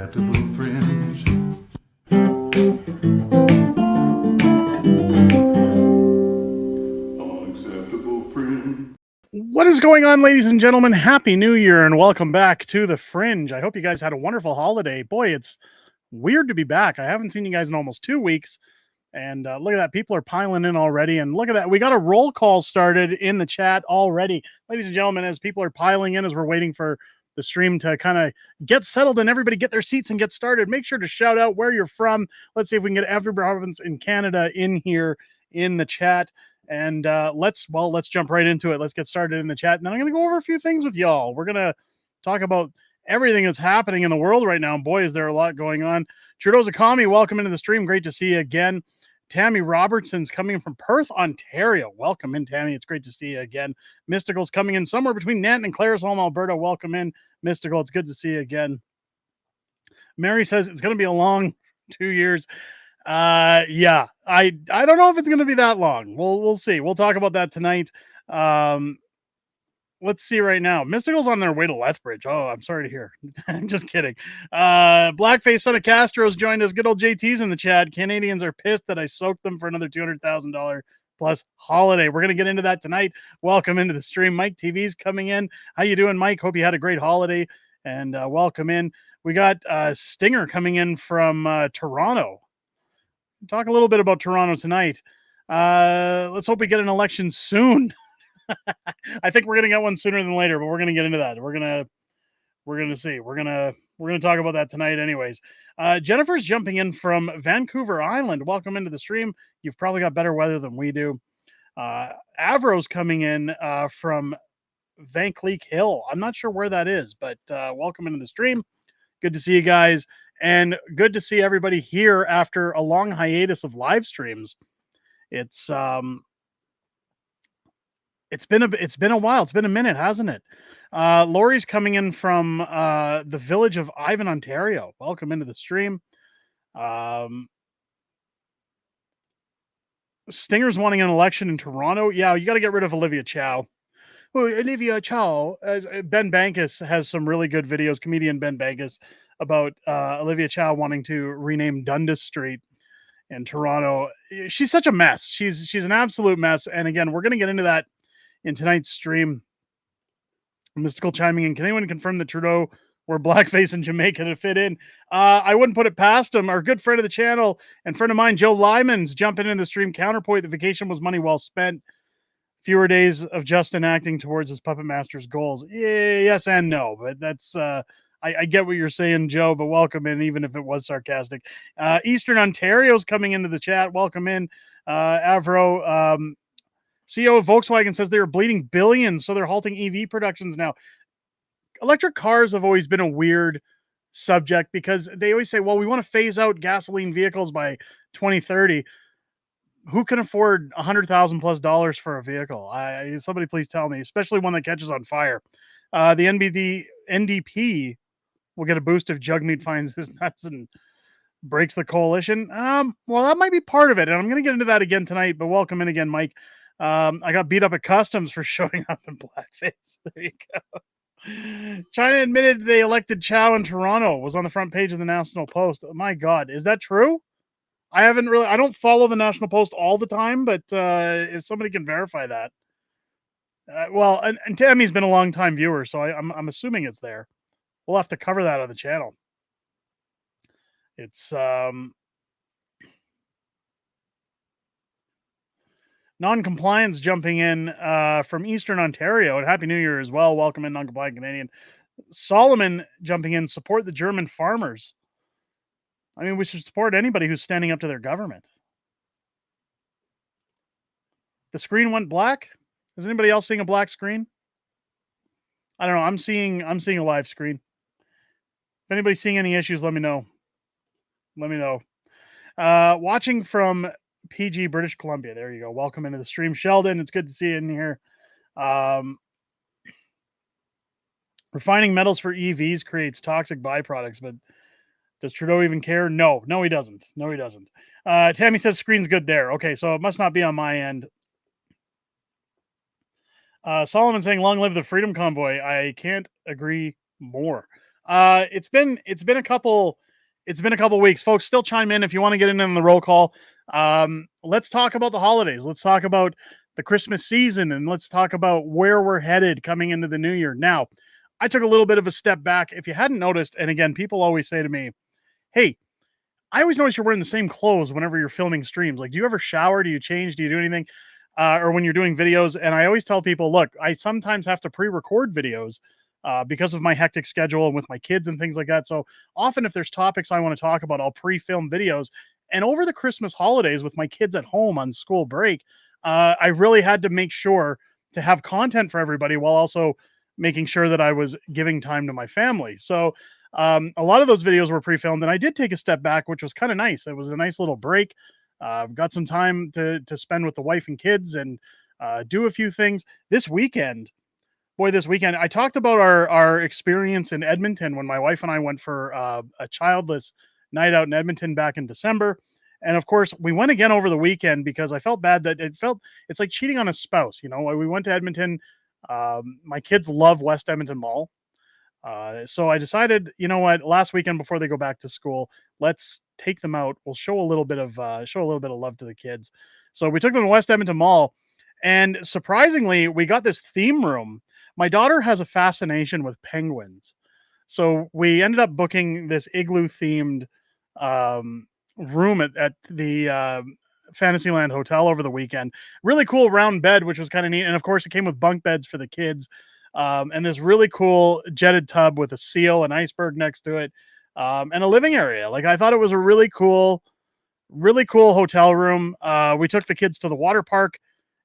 Unacceptable fringe. Unacceptable fringe. What is going on, ladies and gentlemen? Happy New Year and welcome back to The Fringe. I hope you guys had a wonderful holiday. Boy, it's weird to be back. I haven't seen you guys in almost 2 weeks. And look at that. People are piling in already. And look at that. We got a roll call started in the chat already. Ladies and gentlemen, as people are piling in, as we're waiting for the stream to kind of get settled and everybody get their seats and get started, make sure to shout out where you're from. Let's see if we can get every province in Canada in here in the chat. And let's jump right into it. Let's get started in the chat. And I'm going to go over a few things with y'all. We're going to talk about everything that's happening in the world right now. And boy, is there a lot going on. Trudeau's economy, welcome into the stream. Great to see you again. Tammy Robertson's coming from Perth, Ontario. Welcome in, Tammy. It's great to see you again. Mystical's coming in somewhere between Nanton and Claresholm, Alberta. Welcome in, Mystical. It's good to see you again. Mary says it's going to be a long 2 years. Yeah, I don't know if it's going to be that long. We'll see. We'll talk about that tonight. Let's see right now. Mystical's on their way to Lethbridge. Oh, I'm sorry to hear. I'm just kidding. Blackface Son of Castro's joined us. Good old JT's in the chat. Canadians are pissed that I soaked them for another $200,000 plus holiday. We're going to get into that tonight. Welcome into the stream. Mike TV's coming in. How you doing, Mike? Hope you had a great holiday and welcome in. We got Stinger coming in from Toronto. Talk a little bit about Toronto tonight. Let's hope we get an election soon. I think we're gonna get one sooner than later, but we're gonna get into that. We're gonna see. We're gonna talk about that tonight, anyways. Jennifer's jumping in from Vancouver Island. Welcome into the stream. You've probably got better weather than we do. Avro's coming in from Van Cleek Hill. I'm not sure where that is, but welcome into the stream. Good to see you guys, and good to see everybody here after a long hiatus of live streams. It's been a while. It's been a minute, hasn't it? Lori's coming in from the village of Ivan, Ontario. Welcome into the stream. Stinger's wanting an election in Toronto. Yeah, you got to get rid of Olivia Chow. Well, Olivia Chow, as Ben Bankus has some really good videos, comedian Ben Bankus, about Olivia Chow wanting to rename Dundas Street in Toronto. She's such a mess. She's an absolute mess. And again, we're going to get into that in tonight's stream. Mystical chiming in. Can anyone confirm that Trudeau wore blackface in Jamaica to fit in? I wouldn't put it past him. Our good friend of the channel and friend of mine, Joe Lyman's jumping in the stream. Counterpoint, the vacation was money well spent. Fewer days of Justin acting towards his puppet master's goals. Yes and no, but that's I get what you're saying, Joe, but welcome in, even if it was sarcastic. Eastern Ontario's coming into the chat. Welcome in, Avro. CEO of Volkswagen says they are bleeding billions, so they're halting EV productions now. Electric cars have always been a weird subject because they always say, well, we want to phase out gasoline vehicles by 2030. Who can afford $100,000+ for a vehicle? Somebody please tell me, especially one that catches on fire. The NDP will get a boost if Jugmeat finds his nuts and breaks the coalition. Well, that might be part of it, and I'm going to get into that again tonight, but welcome in again, Mike. I got beat up at customs for showing up in blackface. There you go. China admitted they elected Chow in Toronto. Was on the front page of the National Post. Oh my God, is that true? I don't follow the National Post all the time, but if somebody can verify that. Well, and Tammy's been a long time viewer, so I'm assuming it's there. We'll have to cover that on the channel. It's non-compliance jumping in from Eastern Ontario, and Happy New Year as well. Welcome in, non-compliant Canadian. Solomon jumping in, support the German farmers. I mean, we should support anybody who's standing up to their government. The screen went black. Is anybody else seeing a black screen? I don't know. I'm seeing a live screen. If anybody's seeing any issues, let me know. Let me know. Watching from PG, British Columbia. There you go. Welcome into the stream, Sheldon. It's good to see you in here. Refining metals for EVs creates toxic byproducts, but does Trudeau even care? No, he doesn't. No, he doesn't. Tammy says screen's good there. Okay, so it must not be on my end. Solomon saying, long live the Freedom Convoy. I can't agree more. It's been a couple weeks, folks. Still chime in if you want to get in on the roll call. Let's talk about the holidays. Let's talk about the Christmas season, and let's talk about where we're headed coming into the new year. Now, I took a little bit of a step back. If you hadn't noticed, and again, people always say to me, "Hey, I always notice you're wearing the same clothes whenever you're filming streams. Like, do you ever shower? Do you change? Do you do anything? Or when you're doing videos?" And I always tell people, look, I sometimes have to pre-record videos because of my hectic schedule and with my kids and things like that. So often, if there's topics I want to talk about, I'll pre-film videos. And over the Christmas holidays, with my kids at home on school break, I really had to make sure to have content for everybody while also making sure that I was giving time to my family. So a lot of those videos were pre-filmed, and I did take a step back, which was kind of nice. It was a nice little break. Got some time to spend with the wife and kids, and do a few things this weekend. Boy, this weekend I talked about our experience in Edmonton when my wife and I went for a childless night out in Edmonton back in December. And of course, we went again over the weekend because I felt bad that it's like cheating on a spouse. You know, we went to Edmonton. My kids love West Edmonton Mall. So I decided, you know what, last weekend before they go back to school, let's take them out. We'll show a little bit of love to the kids. So we took them to West Edmonton Mall, and surprisingly, we got this theme room. My daughter has a fascination with penguins, so we ended up booking this igloo themed um, room at the Fantasyland Hotel over the weekend. Really cool round bed, which was kind of neat, and of course, it came with bunk beds for the kids, and this really cool jetted tub with a seal, an iceberg next to it, and a living area. Like, I thought it was a really cool hotel room. We took the kids to the water park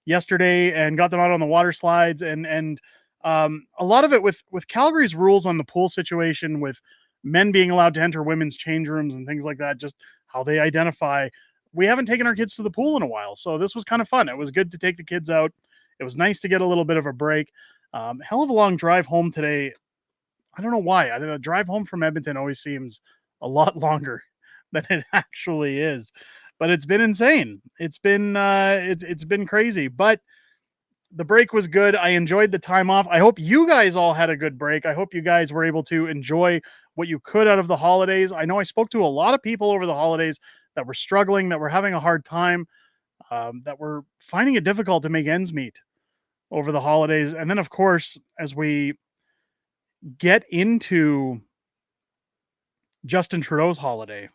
yesterday and got them out on the water slides, and a lot of it with Calgary's rules on the pool situation, with men being allowed to enter women's change rooms and things like that, just how they identify. We haven't taken our kids to the pool in a while, so this was kind of fun. It was good to take the kids out. It was nice to get a little bit of a break. Hell of a long drive home today. I don't know why. The drive home from Edmonton always seems a lot longer than it actually is, but it's been insane. It's been crazy, but the break was good. I enjoyed the time off. I hope you guys all had a good break. I hope you guys were able to enjoy what you could out of the holidays. I know I spoke to a lot of people over the holidays that were struggling, that were having a hard time, that were finding it difficult to make ends meet over the holidays. And then, of course, as we get into Justin Trudeau's holiday,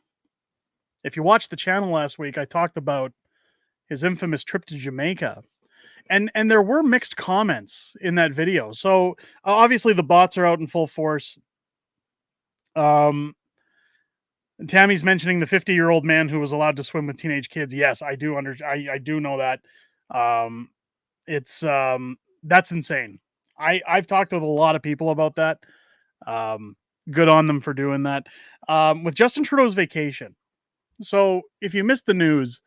if you watched the channel last week, I talked about his infamous trip to Jamaica. And there were mixed comments in that video. So obviously the bots are out in full force. Um, Tammy's mentioning the 50-year-old man who was allowed to swim with teenage kids. Yes, I do know that. Um, it's that's insane. I've talked with a lot of people about that. Um, Good on them for doing that. With Justin Trudeau's vacation. So if you missed the news,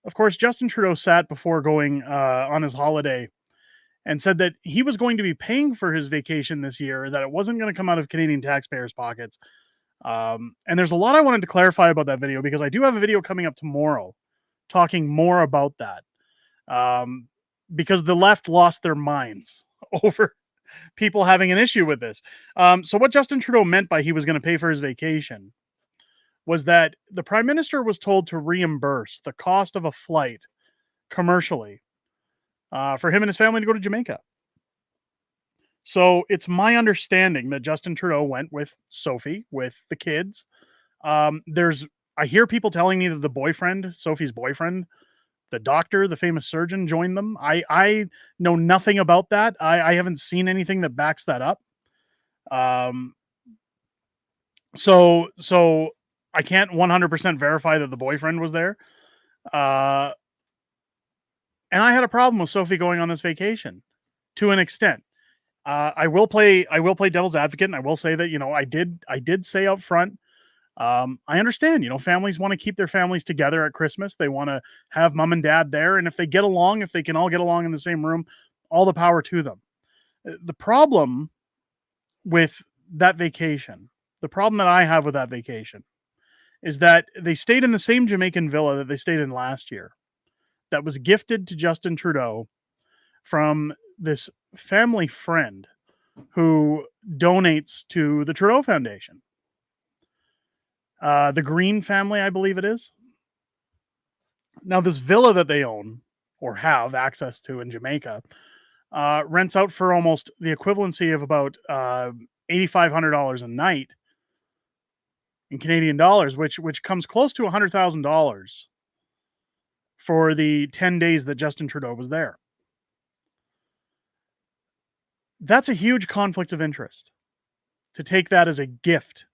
of course, Justin Trudeau sat before going on his holiday and said that he was going to be paying for his vacation this year, that it wasn't going to come out of Canadian taxpayers' pockets. And there's a lot I wanted to clarify about that video, because I do have a video coming up tomorrow talking more about that. Because the left lost their minds over people having an issue with this. So what Justin Trudeau meant by he was going to pay for his vacation was that the Prime Minister was told to reimburse the cost of a flight commercially for him and his family to go to Jamaica. So it's my understanding that Justin Trudeau went with Sophie, with the kids. I hear people telling me that the boyfriend, Sophie's boyfriend, the doctor, the famous surgeon, joined them. I know nothing about that. I haven't seen anything that backs that up. Um, so I can't 100% verify that the boyfriend was there. And I had a problem with Sophie going on this vacation to an extent. I will play devil's advocate, and I will say that, you know, I did say up front, I understand, you know, families want to keep their families together at Christmas. They want to have mom and dad there, and if they get along, if they can all get along in the same room, all the power to them. The problem with that vacation, the problem that I have with that vacation, is that they stayed in the same Jamaican villa that they stayed in last year, that was gifted to Justin Trudeau from this family friend who donates to the Trudeau Foundation. The Green family, I believe it is. Now, this villa that they own or have access to in Jamaica rents out for almost the equivalency of about $8,500 a night in Canadian dollars, which comes close to $100,000 for the 10 days that Justin Trudeau was there. That's a huge conflict of interest to take that as a gift.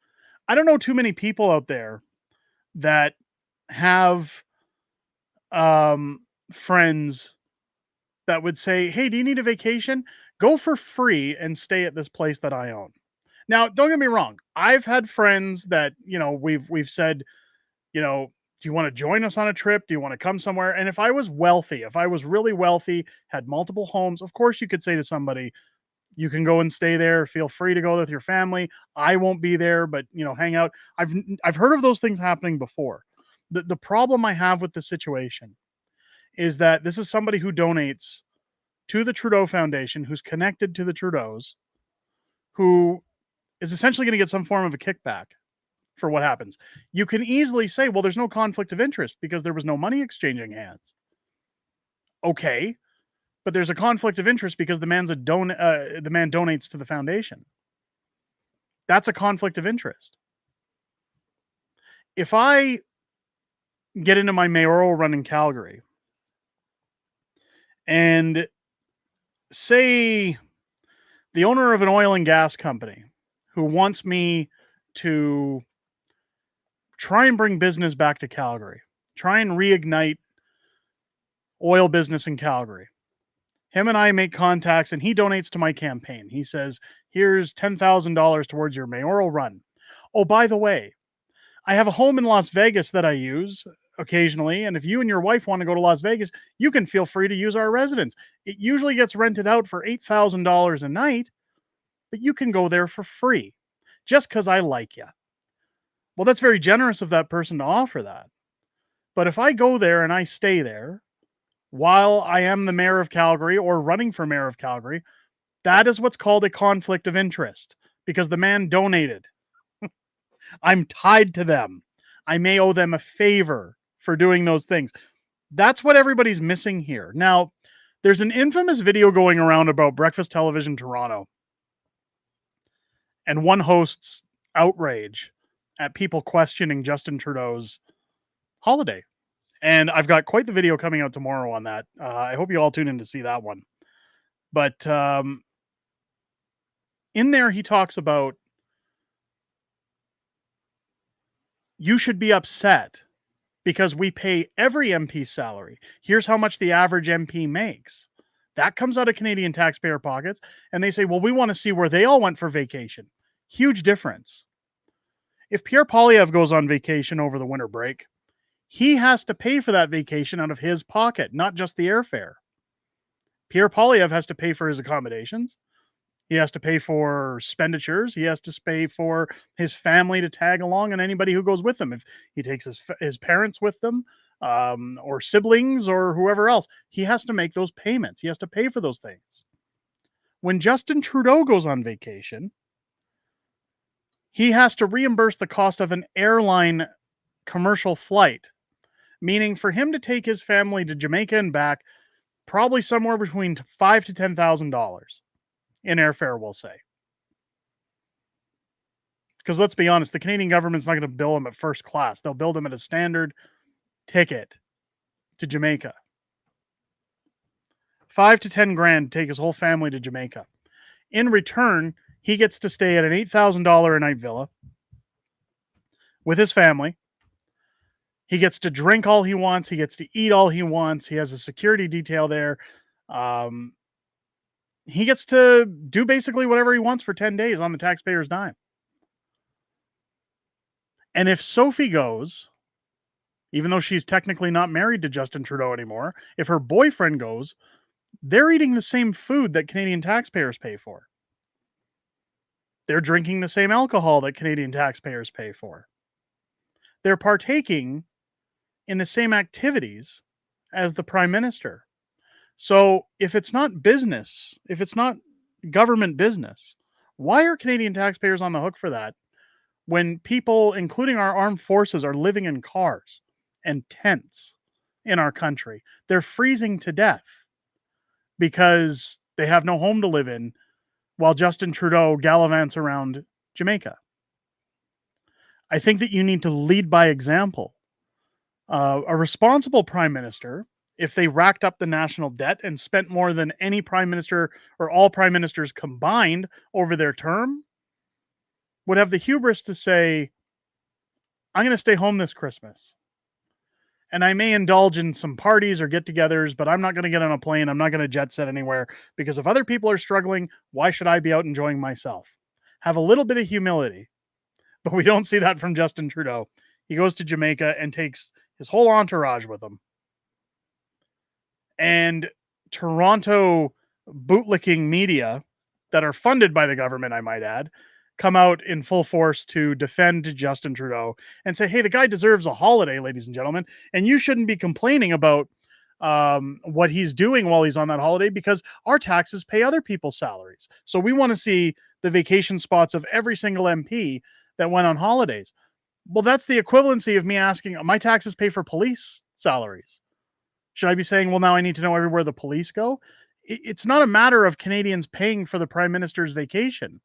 I don't know too many people out there that have friends that would say, "Hey, do you need a vacation? Go for free and stay at this place that I own." Now, don't get me wrong. I've had friends that, we've said, do you want to join us on a trip? Do you want to come somewhere? And if I was wealthy, if I was really wealthy, had multiple homes, of course you could say to somebody, you can go and stay there. Feel free to go with your family. I won't be there, but hang out. I've heard of those things happening before. The problem I have with the situation is that this is somebody who donates to the Trudeau Foundation, who's connected to the Trudeaus, who is essentially going to get some form of a kickback for what happens. You can easily say, well, there's no conflict of interest because there was no money exchanging hands. Okay, but there's a conflict of interest because the man donates to the foundation. That's a conflict of interest. If I get into my mayoral run in Calgary and say the owner of an oil and gas company who wants me to try and bring business back to Calgary, try and reignite oil business in Calgary. Him and I make contacts and he donates to my campaign. He says, here's $10,000 towards your mayoral run. Oh, by the way, I have a home in Las Vegas that I use occasionally. And if you and your wife want to go to Las Vegas, you can feel free to use our residence. It usually gets rented out for $8,000 a night, but you can go there for free just because I like you. Well, that's very generous of that person to offer that. But if I go there and I stay there while I am the mayor of Calgary or running for mayor of Calgary, that is what's called a conflict of interest because the man donated. I'm tied to them. I may owe them a favor for doing those things. That's what everybody's missing here. Now, there's an infamous video going around about Breakfast Television Toronto and one host's outrage at people questioning Justin Trudeau's holiday. And I've got quite the video coming out tomorrow on that. I hope you all tune in to see that one. But in there, he talks about you should be upset because we pay every MP's salary. Here's how much the average MP makes. That comes out of Canadian taxpayer pockets. And they say, well, we want to see where they all went for vacation. Huge difference. If Pierre Poilievre goes on vacation over the winter break, he has to pay for that vacation out of his pocket, not just the airfare. Pierre Poilievre has to pay for his accommodations. He has to pay for expenditures. He has to pay for his family to tag along and anybody who goes with him. If he takes his parents with them or siblings or whoever else, he has to make those payments. He has to pay for those things. When Justin Trudeau goes on vacation, he has to reimburse the cost of an airline commercial flight, meaning for him to take his family to Jamaica and back, probably somewhere between $5,000 to $10,000 in airfare, we'll say. Because let's be honest, the Canadian government's not going to bill him at first class. They'll bill him at a standard ticket to Jamaica. 5 to 10 grand to take his whole family to Jamaica. In return, he gets to stay at an $8,000 a night villa with his family. He gets to drink all he wants. He gets to eat all he wants. He has a security detail there. He gets to do basically whatever he wants for 10 days on the taxpayer's dime. And if Sophie goes, even though she's technically not married to Justin Trudeau anymore, if her boyfriend goes, they're eating the same food that Canadian taxpayers pay for. They're drinking the same alcohol that Canadian taxpayers pay for. They're partaking in the same activities as the Prime Minister. So if it's not business, if it's not government business, Why are Canadian taxpayers on the hook for that when people, including our armed forces, are living in cars and tents in our country? They're freezing to death because they have no home to live in while Justin Trudeau gallivants around Jamaica. I think that you need to lead by example. A responsible prime minister, if they racked up the national debt and spent more than any prime minister or all prime ministers combined over their term, would have the hubris to say, I'm going to stay home this Christmas. And I may indulge in some parties or get togethers, but I'm not going to get on a plane. I'm not going to jet set anywhere because if other people are struggling, why should I be out enjoying myself? Have a little bit of humility. But we don't see that from Justin Trudeau. He goes to Jamaica and takes his whole entourage with him. And Toronto bootlicking media that are funded by the government, I might add, come out in full force to defend Justin Trudeau and say, hey, the guy deserves a holiday, ladies and gentlemen. And you shouldn't be complaining about what he's doing while he's on that holiday because our taxes pay other people's salaries. So we want to see the vacation spots of every single MP that went on holidays. Well, that's the equivalency of me asking, my taxes pay for police salaries. Should I be saying, well, now I need to know everywhere the police go? It's not a matter of Canadians paying for the prime minister's vacation.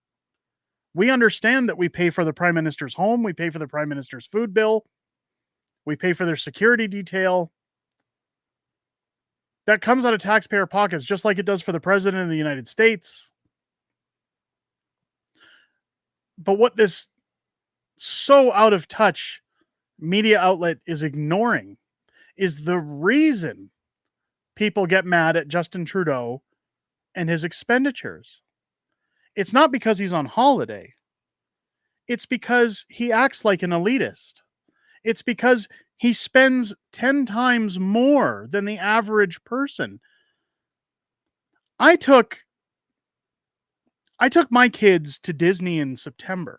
We understand that we pay for the prime minister's home. We pay for the prime minister's food bill. We pay for their security detail. That comes out of taxpayer pockets, just like it does for the president of the United States. But what this so out of touch media outlet is ignoring is the reason people get mad at Justin Trudeau and his expenditures. It's not because he's on holiday. It's because he acts like an elitist. It's because he spends 10 times more than the average person. I took my kids to Disney in September.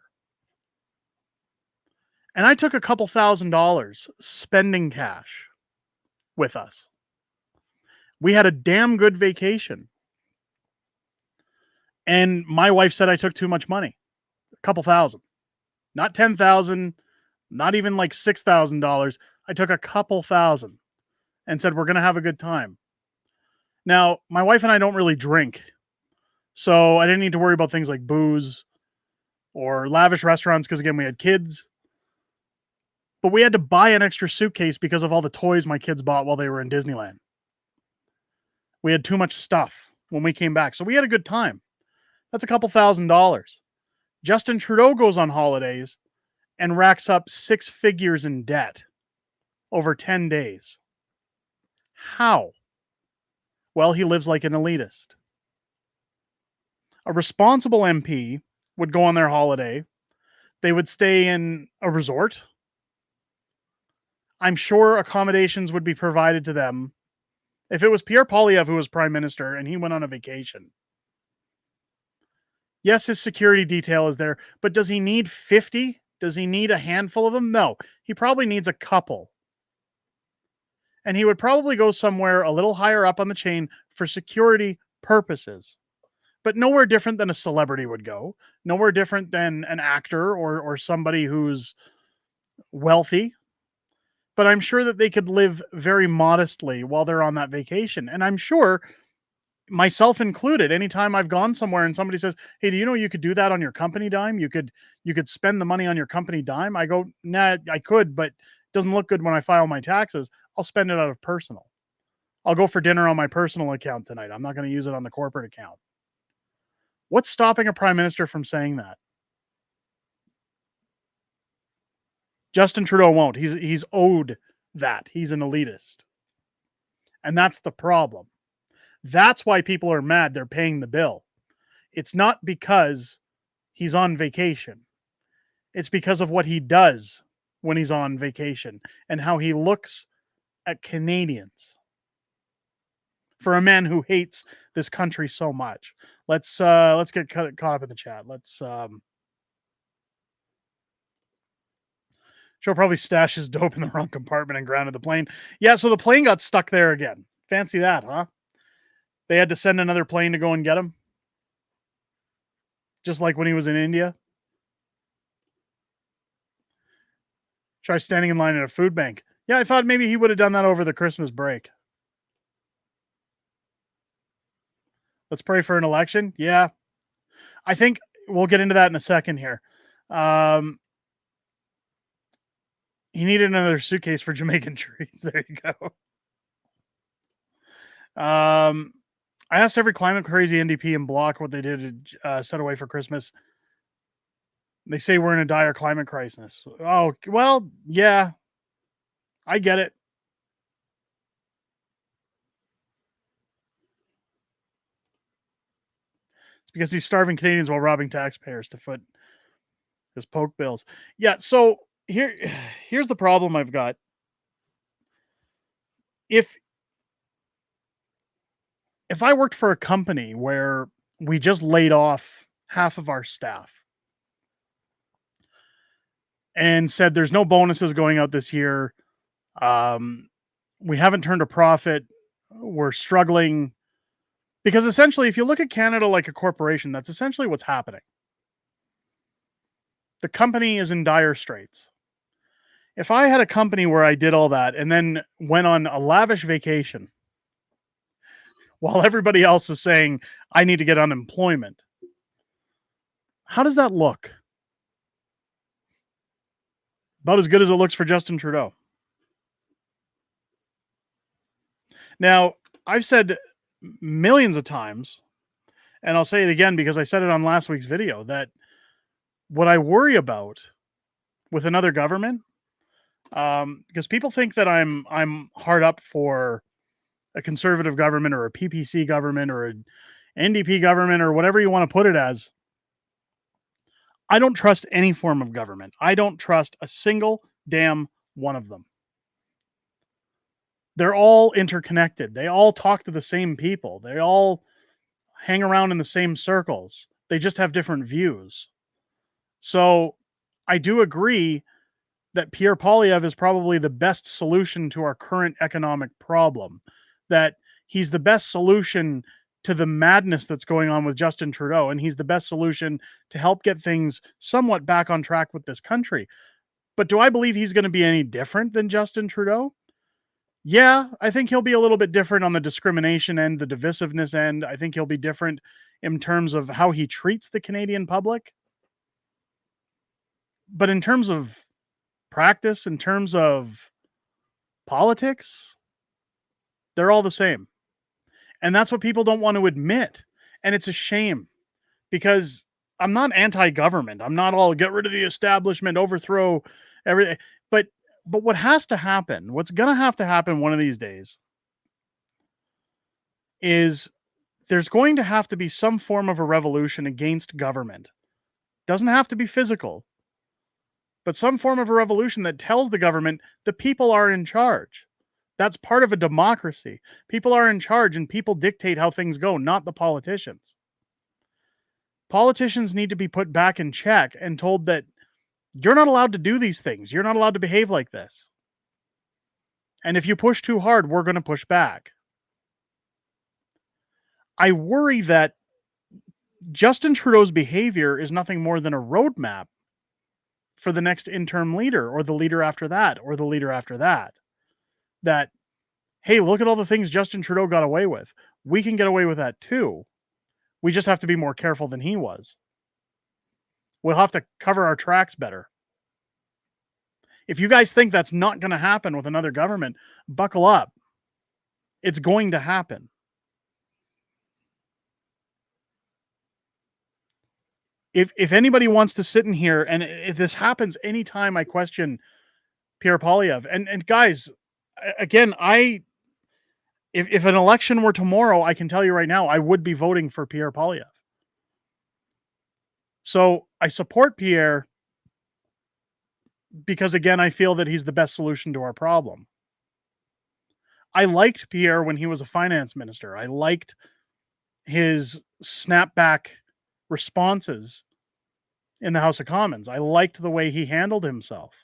And I took a couple $1,000 spending cash with us. We had a damn good vacation. And my wife said I took too much money. A couple thousand. Not 10,000, not even like $6,000. I took a couple thousand and said we're going to have a good time. Now, my wife and I don't really drink. So I didn't need to worry about things like booze or lavish restaurants because again, we had kids. But we had to buy an extra suitcase because of all the toys my kids bought while they were in Disneyland. We had too much stuff when we came back. So we had a good time. That's a couple $1,000s. Justin Trudeau goes on holidays and racks up 6 figures in debt over 10 days. How? Well, he lives like an elitist. A responsible MP would go on their holiday. They would stay in a resort. I'm sure accommodations would be provided to them. If it was Pierre Poilievre who was prime minister and he went on a vacation, yes, his security detail is there, but does he need 50? Does he need a handful of them? No, he probably needs a couple. And he would probably go somewhere a little higher up on the chain for security purposes. But nowhere different than a celebrity would go. Nowhere different than an actor or somebody who's wealthy. But I'm sure that they could live very modestly while they're on that vacation. And I'm sure, myself included, anytime I've gone somewhere and somebody says, hey, do you know you could do that on your company dime? You could spend the money on your company dime. I go, nah, I could, but it doesn't look good when I file my taxes. I'll spend it out of personal. I'll go for dinner on my personal account tonight. I'm not going to use it on the corporate account. What's stopping a prime minister from saying that? Justin Trudeau won't. He's owed that. He's an elitist. And that's the problem. That's why people are mad they're paying the bill. It's not because he's on vacation. It's because of what he does when he's on vacation and how he looks at Canadians. For a man who hates this country so much. Let's get caught up in the chat. Joe probably stashed his dope in the wrong compartment and grounded the plane. Yeah, so the plane got stuck there again. Fancy that, huh? They had to send another plane to go and get him. just like when he was in India. Try standing in line at a food bank. Yeah, I thought maybe he would have done that over the Christmas break. Let's pray for an election. Yeah, I think we'll get into that in a second here. He needed another suitcase for Jamaican trees. There you go. I asked every climate crazy NDP and Bloc what they did to set away for Christmas. They say we're in a dire climate crisis. Oh, well, yeah, I get it. It's because he's starving Canadians while robbing taxpayers to foot his poke bills. Yeah, so here's the problem I've got. If I worked for a company where we just laid off half of our staff and said there's no bonuses going out this year, we haven't turned a profit, we're struggling, because essentially, if you look at Canada like a corporation, that's essentially what's happening. The company is in dire straits. If I had a company where I did all that and then went on a lavish vacation while everybody else is saying, I need to get unemployment, how does that look? About as good as it looks for Justin Trudeau. Now, I've said millions of times, and I'll say it again because I said it on last week's video, that what I worry about with another government, because people think that I'm hard up for a conservative government or a PPC government or an NDP government or whatever you want to put it as. I don't trust any form of government. I don't trust a single damn one of them. They're all interconnected. They all talk to the same people. They all hang around in the same circles. They just have different views. So I do agree that Pierre Poilievre is probably the best solution to our current economic problem, that he's the best solution to the madness that's going on with Justin Trudeau, and he's the best solution to help get things somewhat back on track with this country. But do I believe he's going to be any different than Justin Trudeau? Yeah, I think he'll be a little bit different on the discrimination end, the divisiveness end. I think he'll be different in terms of how he treats the Canadian public. But in terms of practice, in terms of politics, they're all the same. And that's what people don't want to admit. And it's a shame because I'm not anti-government. I'm not all get rid of the establishment, overthrow everything. But what has to happen, what's going to have to happen one of these days is there's going to have to be some form of a revolution against government. Doesn't have to be physical, but some form of a revolution that tells the government the people are in charge. That's part of a democracy. People are in charge and people dictate how things go, not the politicians. Politicians need to be put back in check and told that you're not allowed to do these things. You're not allowed to behave like this. And if you push too hard, we're going to push back. I worry that Justin Trudeau's behavior is nothing more than a roadmap for the next interim leader or the leader after that or the leader after that. That, hey, look at all the things Justin Trudeau got away with. We can get away with that too. We just have to be more careful than he was. We'll have to cover our tracks better. If you guys think that's not going to happen with another government, buckle up. It's going to happen. If anybody wants to sit in here, and if this happens anytime I question Pierre Poilievre, and guys, again, if an election were tomorrow, I can tell you right now, I would be voting for Pierre Poilievre. So I support Pierre because, again, I feel that he's the best solution to our problem. I liked Pierre when he was a finance minister. I liked his snapback responses in the House of Commons. I liked the way he handled himself.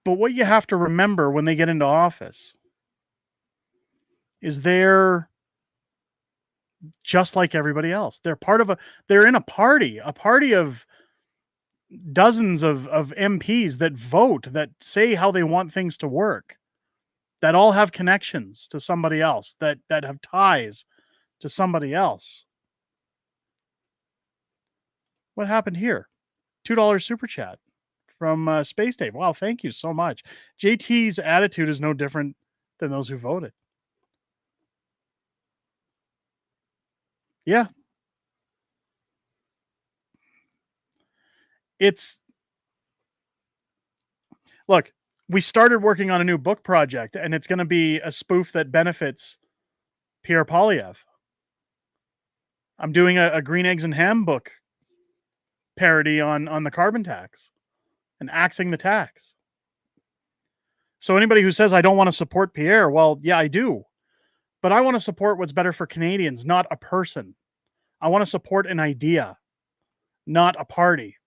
But what you have to remember when they get into office is they're just like everybody else. They're in a party of dozens of MPs that vote, that say how they want things to work, that all have connections to somebody else, that have ties to somebody else. What happened here? $2 super chat from Space Dave. Wow, thank you so much. JT's attitude is no different than those who voted. Yeah. Look, we started working on a new book project, and it's going to be a spoof that benefits Pierre Poilievre. I'm doing a Green Eggs and Ham book parody on the carbon tax and axing the tax. So anybody who says I don't want to support Pierre, well, yeah, I do. But I want to support what's better for Canadians, not a person. I want to support an idea, not a party.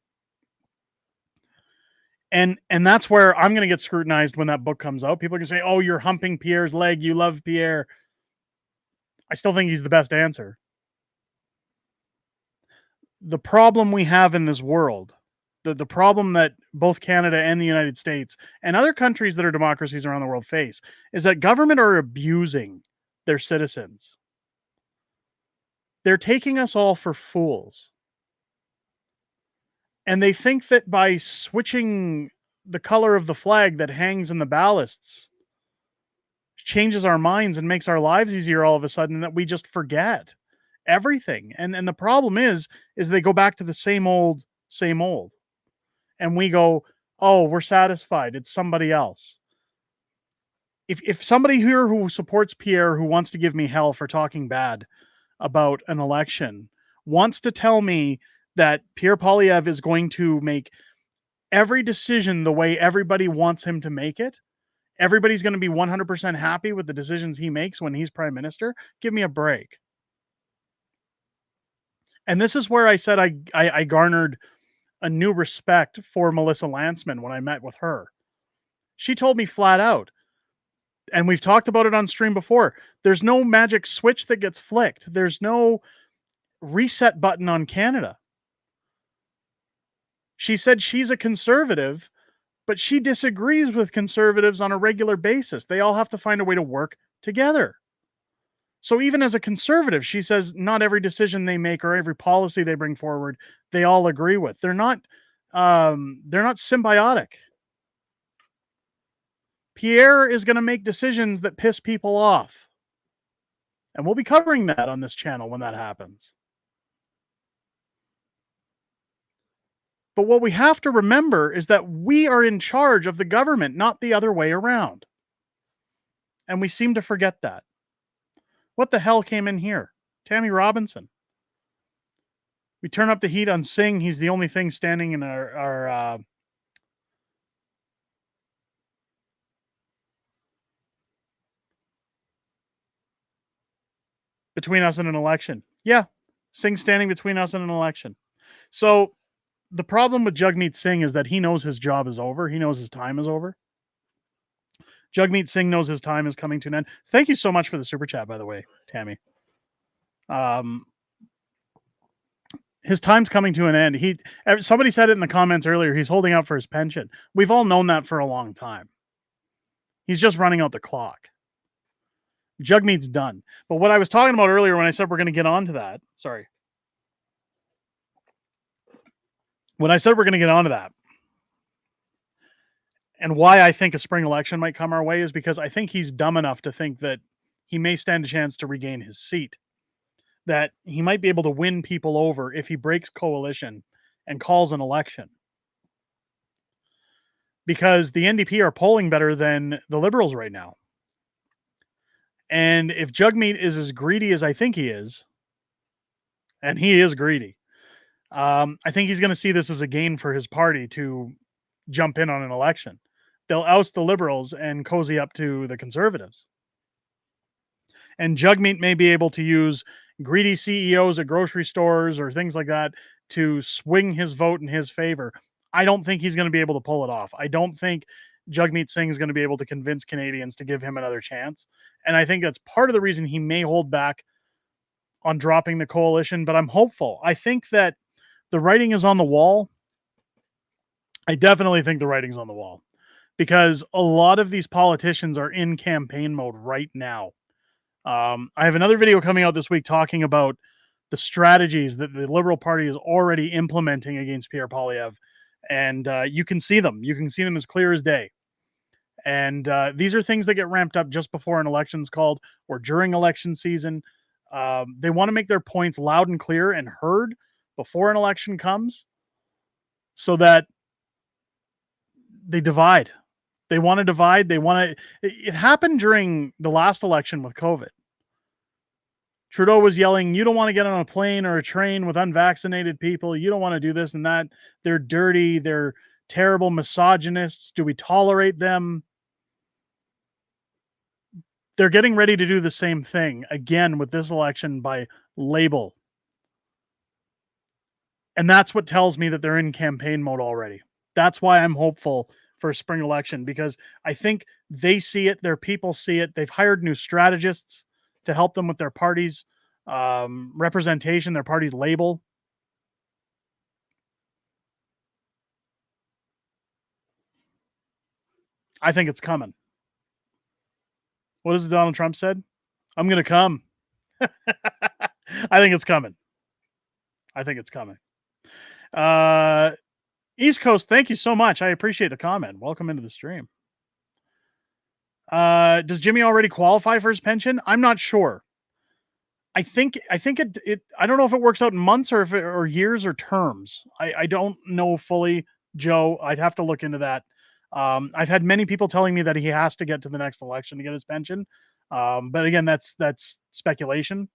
And that's where I'm going to get scrutinized when that book comes out. People are going to say, "Oh, you're humping Pierre's leg. You love Pierre." I still think he's the best answer. The problem we have in this world, the problem that both Canada and the United States and other countries that are democracies around the world face, is that government are abusing their citizens. They're taking us all for fools. And they think that by switching the color of the flag that hangs in the ballasts changes our minds and makes our lives easier all of a sudden, that we just forget everything. And the problem is they go back to the same old. And we go, "Oh, we're satisfied. It's somebody else." If somebody here who supports Pierre, who wants to give me hell for talking bad about an election, wants to tell me that Pierre Poilievre is going to make every decision the way everybody wants him to make it, everybody's going to be 100% happy with the decisions he makes when he's prime minister, give me a break. And this is where I said I garnered a new respect for Melissa Lantsman when I met with her. She told me flat out, and we've talked about it on stream before, there's no magic switch that gets flicked. There's no reset button on Canada. She said she's a conservative, but she disagrees with conservatives on a regular basis. They all have to find a way to work together. So even as a conservative, she says not every decision they make or every policy they bring forward, they all agree with. They're not symbiotic. Pierre is going to make decisions that piss people off. And we'll be covering that on this channel when that happens. But what we have to remember is that we are in charge of the government, not the other way around. And we seem to forget that. What the hell came in here? Tammy Robinson. We turn up the heat on Singh. He's the only thing standing in our between us and an election. Yeah, Singh standing between us and an election. So the problem with Jagmeet Singh is that he knows his job is over. He knows his time is over. Jagmeet Singh knows his time is coming to an end. Thank you so much for the super chat, by the way, Tammy. His time's coming to an end. Somebody said it in the comments earlier. He's holding out for his pension. We've all known that for a long time. He's just running out the clock. Jagmeet's done. But what I was talking about earlier when I said we're going to get onto that, when I said we're going to get onto that, and why I think a spring election might come our way is because I think he's dumb enough to think that he may stand a chance to regain his seat, that he might be able to win people over if he breaks coalition and calls an election. Because the NDP are polling better than the Liberals right now. And if Jagmeet is as greedy as I think he is, and he is greedy, I think he's going to see this as a gain for his party to jump in on an election. They'll oust the Liberals and cozy up to the Conservatives. And Jagmeet may be able to use greedy CEOs at grocery stores or things like that to swing his vote in his favor. I don't think he's going to be able to pull it off. I don't think Jagmeet Singh is going to be able to convince Canadians to give him another chance. And I think that's part of the reason he may hold back on dropping the coalition, but I'm hopeful. I think that the writing is on the wall. I definitely think the writing's on the wall because a lot of these politicians are in campaign mode right now. I have another video coming out this week talking about the strategies that the Liberal Party is already implementing against Pierre Poilievre, and you can see them. You can see them as clear as day. And these are things that get ramped up just before an election's called or during election season. They want to make their points loud and clear and heard before an election comes so that they divide. They want to divide. They want to. It happened during the last election with COVID. Trudeau was yelling, "You don't want to get on a plane or a train with unvaccinated people. You don't want to do this and that. They're dirty. They're terrible misogynists. Do we tolerate them?" They're getting ready to do the same thing again with this election by label. And that's what tells me that they're in campaign mode already. That's why I'm hopeful for a spring election, because I think they see it, their people see it. They've hired new strategists to help them with their party's representation, their party's label. I think it's coming. What is it Donald Trump said? I'm going to come. I think it's coming. I think it's coming. East Coast, thank you so much. I appreciate the comment. Welcome into the stream. Does Jimmy already qualify for his pension? I'm not sure. I think it I don't know if it works out in months or years or terms. I don't know fully, Joe. I'd have to look into that. I've had many people telling me that he has to get to the next election to get his pension. But again, that's speculation.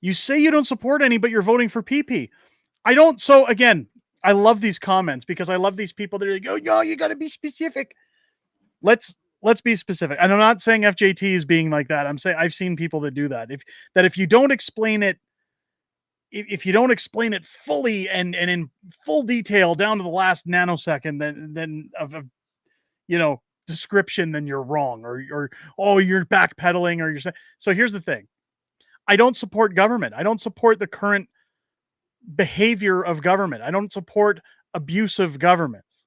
You say you don't support any, but you're voting for PP. I don't. So again, I love these comments because I love these people that are like, "Oh, no, you got to be specific." Let's be specific. And I'm not saying FJT is being like that. I'm saying I've seen people that do that. If you don't explain it, if you don't explain it fully and in full detail down to the last nanosecond, then of you know description, then you're wrong, or oh, you're backpedaling, or you're saying. So here's the thing: I don't support government. I don't support the current behavior of government. I don't support abusive governments.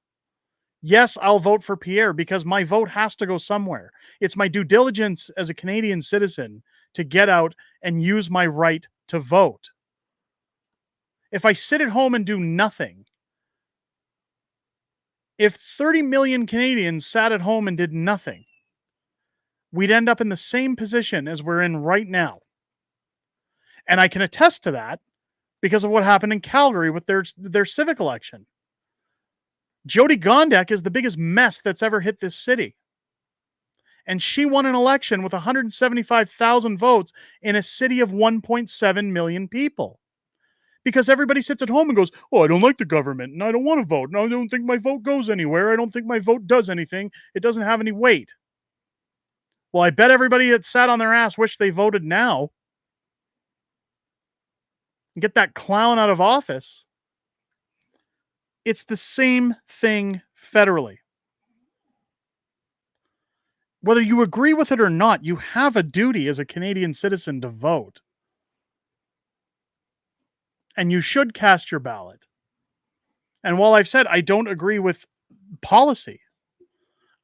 Yes, I'll vote for Pierre because my vote has to go somewhere. It's my due diligence as a Canadian citizen to get out and use my right to vote. If I sit at home and do nothing, if 30 million Canadians sat at home and did nothing, we'd end up in the same position as we're in right now. And I can attest to that because of what happened in Calgary with their civic election. Jody Gondek is the biggest mess that's ever hit this city. And she won an election with 175,000 votes in a city of 1.7 million people. Because everybody sits at home and goes, "Oh, I don't like the government and I don't want to vote. No, I don't think my vote goes anywhere. I don't think my vote does anything. It doesn't have any weight." Well, I bet everybody that sat on their ass wish they voted now and get that clown out of office. It's the same thing federally. Whether you agree with it or not, you have a duty as a Canadian citizen to vote. And you should cast your ballot. And while I've said I don't agree with policy,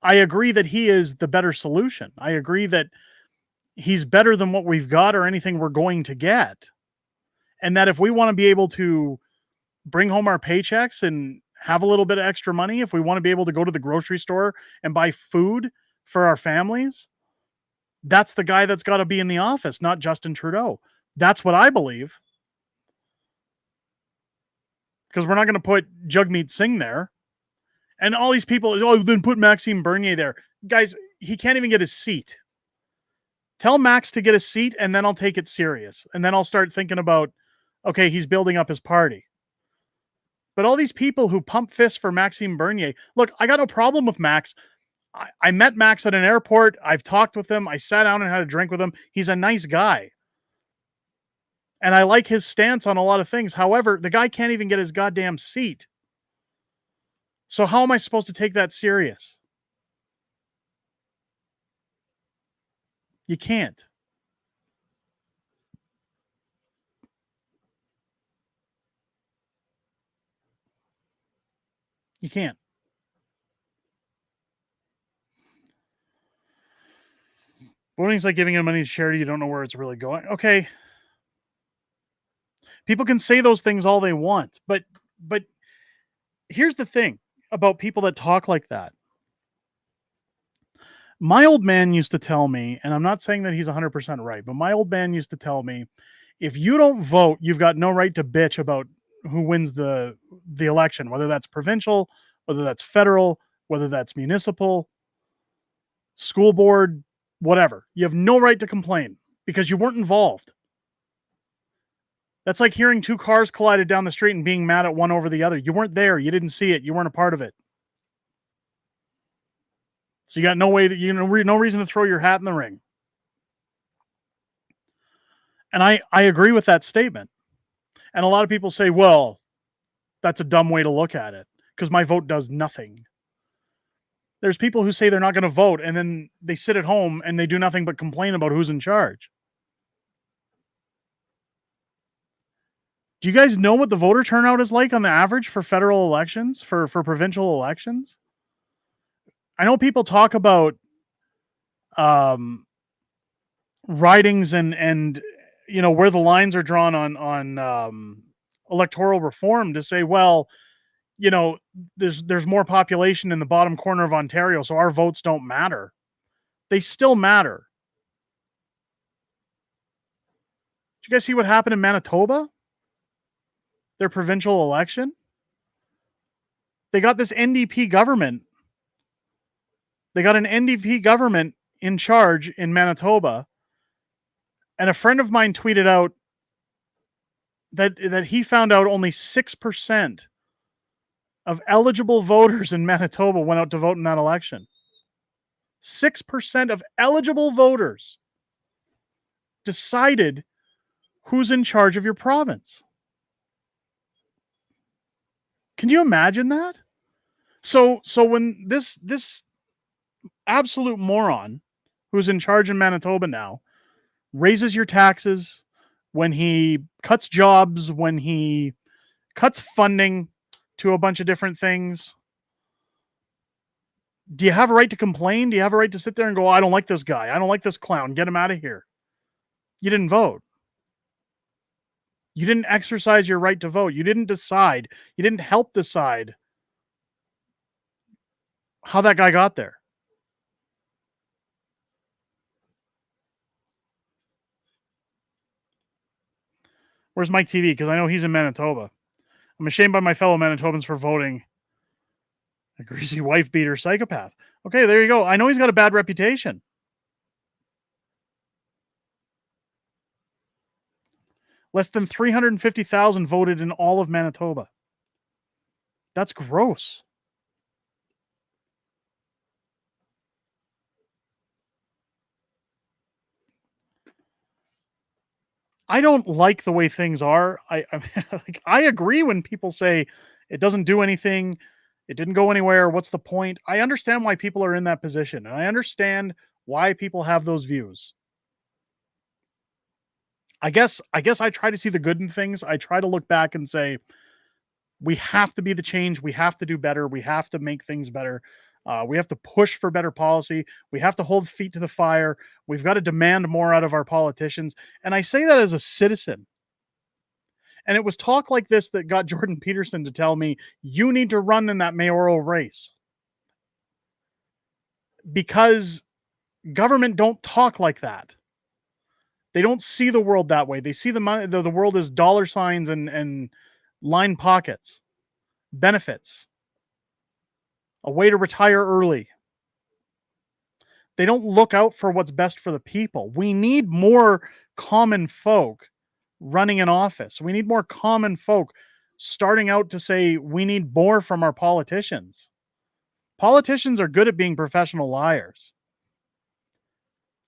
I agree that he is the better solution. I agree that he's better than what we've got or anything we're going to get. And that if we want to be able to bring home our paychecks and have a little bit of extra money, if we want to be able to go to the grocery store and buy food for our families, that's the guy that's got to be in the office, not Justin Trudeau. That's what I believe. Because we're not going to put Jagmeet Singh there. And all these people, oh, then put Maxime Bernier there. Guys, he can't even get his seat. Tell Max to get a seat, and then I'll take it serious. And then I'll start thinking about, okay, he's building up his party. But all these people who pump fists for Maxime Bernier, look, I got no problem with Max. I met Max at an airport. I've talked with him. I sat down and had a drink with him. He's a nice guy. And I like his stance on a lot of things. However, the guy can't even get his goddamn seat. So how am I supposed to take that serious? You can't. You can't. Voting's like giving money to charity. You don't know where it's really going. Okay. People can say those things all they want, but here's the thing about people that talk like that. My old man used to tell me, and I'm not saying that he's 100% right, but my old man used to tell me, if you don't vote, you've got no right to bitch about who wins the election, whether that's provincial, whether that's federal, whether that's municipal, school board, whatever. You have no right to complain because you weren't involved. That's like hearing two cars collided down the street and being mad at one over the other. You weren't there. You didn't see it. You weren't a part of it. So you got no way to, no reason to throw your hat in the ring. And I agree with that statement. And a lot of people say, well, that's a dumb way to look at it because my vote does nothing. There's people who say they're not going to vote and then they sit at home and they do nothing but complain about who's in charge. Do you guys know what the voter turnout is like on the average for federal elections, for provincial elections? I know people talk about ridings and where the lines are drawn on electoral reform to say, well, there's more population in the bottom corner of Ontario, so our votes don't matter. They still matter. Did you guys see what happened in Manitoba? Their provincial election? They got this NDP government. They got an NDP government in charge in Manitoba. And a friend of mine tweeted out that he found out only 6% of eligible voters in Manitoba went out to vote in that election. 6% of eligible voters decided who's in charge of your province. Can you imagine that? So when this absolute moron who's in charge in Manitoba now raises your taxes, when he cuts jobs, when he cuts funding to a bunch of different things, do you have a right to complain? Do you have a right to sit there and go, I don't like this guy. I don't like this clown. Get him out of here. You didn't vote. You didn't exercise your right to vote. You didn't decide. You didn't help decide how that guy got there. Where's Mike TV? Because I know he's in Manitoba. I'm ashamed by my fellow Manitobans for voting a greasy wife beater psychopath. Okay, there you go. I know he's got a bad reputation. Less than 350,000 voted in all of Manitoba. That's gross. I don't like the way things are. I agree when people say it doesn't do anything, it didn't go anywhere. What's the point? I understand why people are in that position, and I understand why people have those views. I guess I try to see the good in things. I try to look back and say, we have to be the change. We have to do better. We have to make things better. We have to push for better policy. We have to hold feet to the fire. We've got to demand more out of our politicians. And I say that as a citizen. And it was talk like this that got Jordan Peterson to tell me, you need to run in that mayoral race. Because government don't talk like that. They don't see the world that way. They see the money, the world as dollar signs and line pockets, benefits, a way to retire early. They don't look out for what's best for the people. We need more common folk running in office. We need more common folk starting out to say we need more from our politicians. Politicians are good at being professional liars.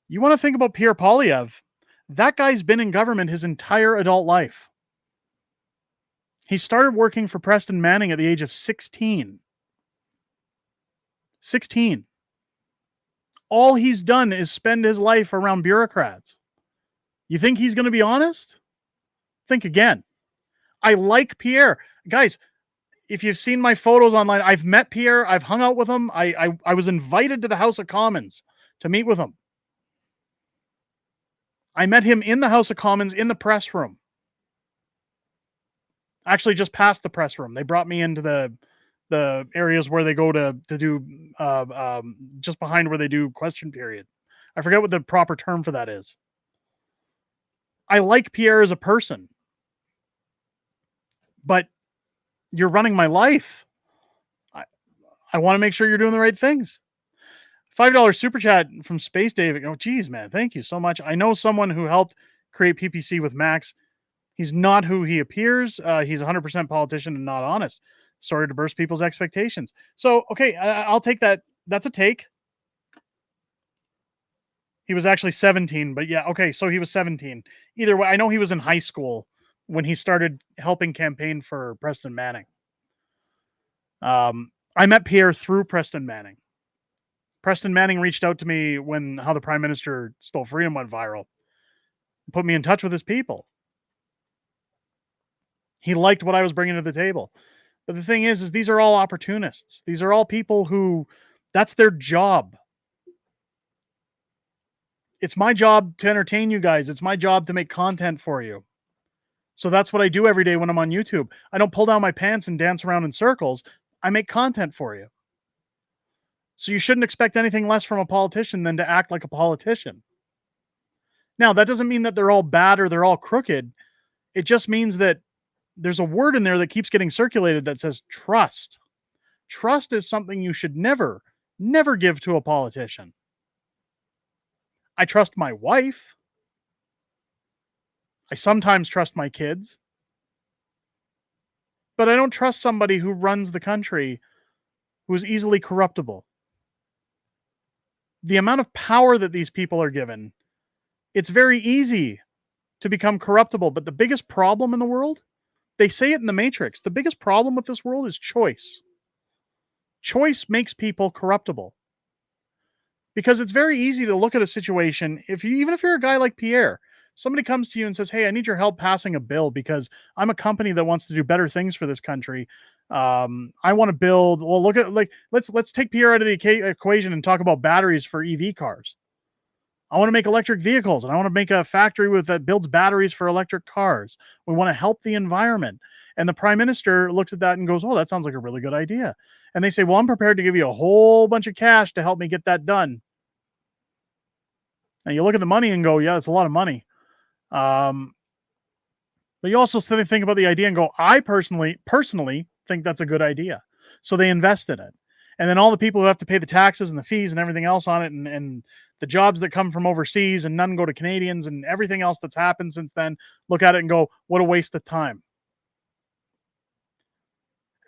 You want to think about Pierre Poilievre? That guy's been in government his entire adult life. He started working for Preston Manning at the age of 16. 16. All he's done is spend his life around bureaucrats. You think he's going to be honest? Think again. I like Pierre. Guys, if you've seen my photos online, I've met Pierre. I've hung out with him. I was invited to the House of Commons to meet with him. I met him in the House of Commons in the press room. Actually, just past the press room. They brought me into the areas where they go to do just behind where they do question period. I forget what the proper term for that is. I like Pierre as a person, but you're running my life. I want to make sure you're doing the right things. $5 super chat from Space David. Oh, geez, man. Thank you so much. I know someone who helped create PPC with Max. He's not who he appears. He's 100% politician and not honest. Sorry to burst people's expectations. So, okay, I'll take that. That's a take. He was actually 17, but yeah, okay, so he was 17. Either way, I know he was in high school when he started helping campaign for Preston Manning. I met Pierre through Preston Manning. Preston Manning reached out to me when How the Prime Minister Stole Freedom went viral. Put me in touch with his people. He liked what I was bringing to the table. But the thing is these are all opportunists. These are all people who, that's their job. It's my job to entertain you guys. It's my job to make content for you. So that's what I do every day when I'm on YouTube. I don't pull down my pants and dance around in circles. I make content for you. So you shouldn't expect anything less from a politician than to act like a politician. Now, that doesn't mean that they're all bad or they're all crooked. It just means that there's a word in there that keeps getting circulated that says trust. Trust is something you should never give to a politician. I trust my wife. I sometimes trust my kids. But I don't trust somebody who runs the country who is easily corruptible. The amount of power that these people are given, it's very easy to become corruptible. But the biggest problem in the world, they say it in the Matrix, the biggest problem with this world is choice. Choice makes people corruptible. Because it's very easy to look at a situation, even if you're a guy like Pierre, somebody comes to you and says, hey, I need your help passing a bill because I'm a company that wants to do better things for this country. I want to build, well, look at, like, let's take Pierre out of the equation and talk about batteries for EV cars. I want to make electric vehicles and I want to make a factory that builds batteries for electric cars. We want to help the environment. And the prime minister looks at that and goes, oh, that sounds like a really good idea. And they say, well, I'm prepared to give you a whole bunch of cash to help me get that done. And you look at the money and go, yeah, it's a lot of money. But you also think about the idea and go, I personally think that's a good idea. So they invest in it. And then all the people who have to pay the taxes and the fees and everything else on it and the jobs that come from overseas and none go to Canadians and everything else that's happened since then, look at it and go, what a waste of time.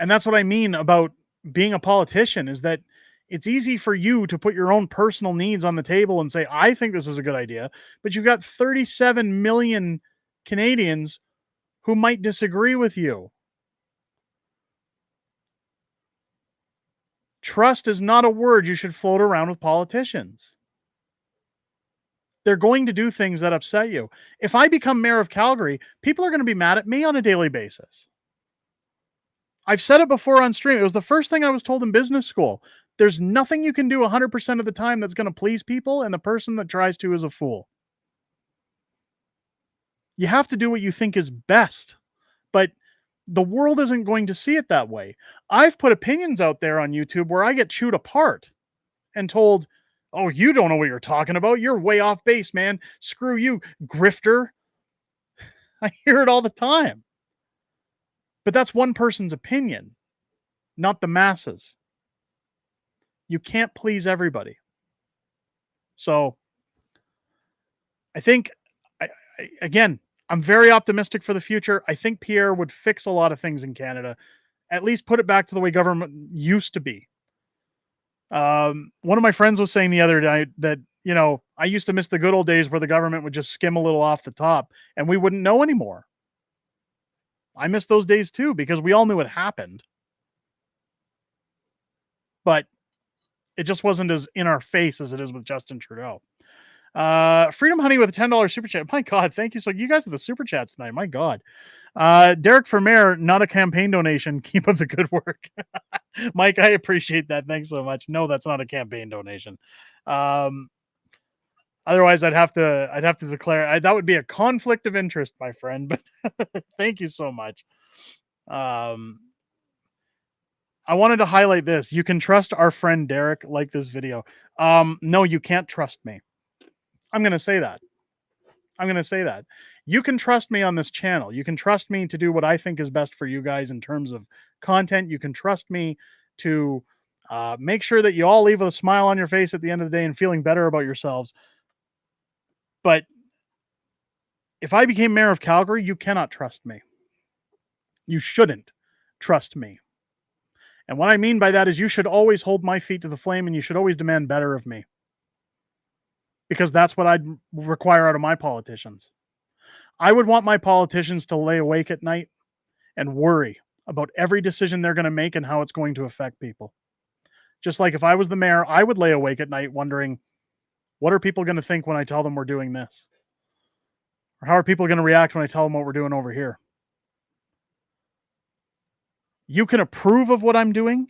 And that's what I mean about being a politician, is that it's easy for you to put your own personal needs on the table and say, I think this is a good idea, but you've got 37 million Canadians who might disagree with you. Trust is not a word you should float around with politicians. They're going to do things that upset you. If I become mayor of Calgary, people are going to be mad at me on a daily basis. I've said it before on stream. It was the first thing I was told in business school. There's nothing you can do 100% of the time that's going to please people, and the person that tries to is a fool. You have to do what you think is best, but the world isn't going to see it that way. I've put opinions out there on YouTube where I get chewed apart and told, oh, you don't know what you're talking about. You're way off base, man. Screw you, grifter. I hear it all the time. But that's one person's opinion, not the masses. You can't please everybody. So I think, again, I'm very optimistic for the future. I think Pierre would fix a lot of things in Canada, at least put it back to the way government used to be. One of my friends was saying the other day that, I used to miss the good old days where the government would just skim a little off the top and we wouldn't know anymore. I miss those days too, because we all knew it happened. But It just wasn't as in our face as it is with Justin Trudeau. Freedom Honey with a $10 super chat. My God, thank you. So you guys are the super chats tonight. My God. Derek for mayor, not a campaign donation. Keep up the good work. Mike, I appreciate that. Thanks so much. No, that's not a campaign donation. Otherwise I'd have to declare that would be a conflict of interest, my friend, but thank you so much. I wanted to highlight this. You can trust our friend Derek, like this video. No, you can't trust me. I'm going to say that. You can trust me on this channel. You can trust me to do what I think is best for you guys in terms of content. You can trust me to make sure that you all leave a smile on your face at the end of the day and feeling better about yourselves. But if I became mayor of Calgary, you cannot trust me. You shouldn't trust me. And what I mean by that is you should always hold my feet to the flame and you should always demand better of me. Because that's what I'd require out of my politicians. I would want my politicians to lay awake at night and worry about every decision they're going to make and how it's going to affect people. Just like if I was the mayor, I would lay awake at night wondering, what are people going to think when I tell them we're doing this? Or how are people going to react when I tell them what we're doing over here? You can approve of what I'm doing.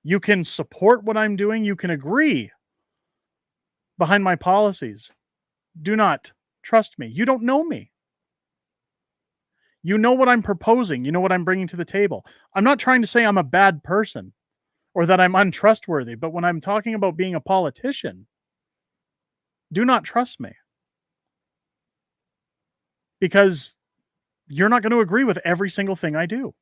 You can support what I'm doing. You can agree behind my policies. Do not trust me. You don't know me. You know what I'm proposing. You know what I'm bringing to the table. I'm not trying to say I'm a bad person or that I'm untrustworthy, but when I'm talking about being a politician, do not trust me. Because you're not going to agree with every single thing I do.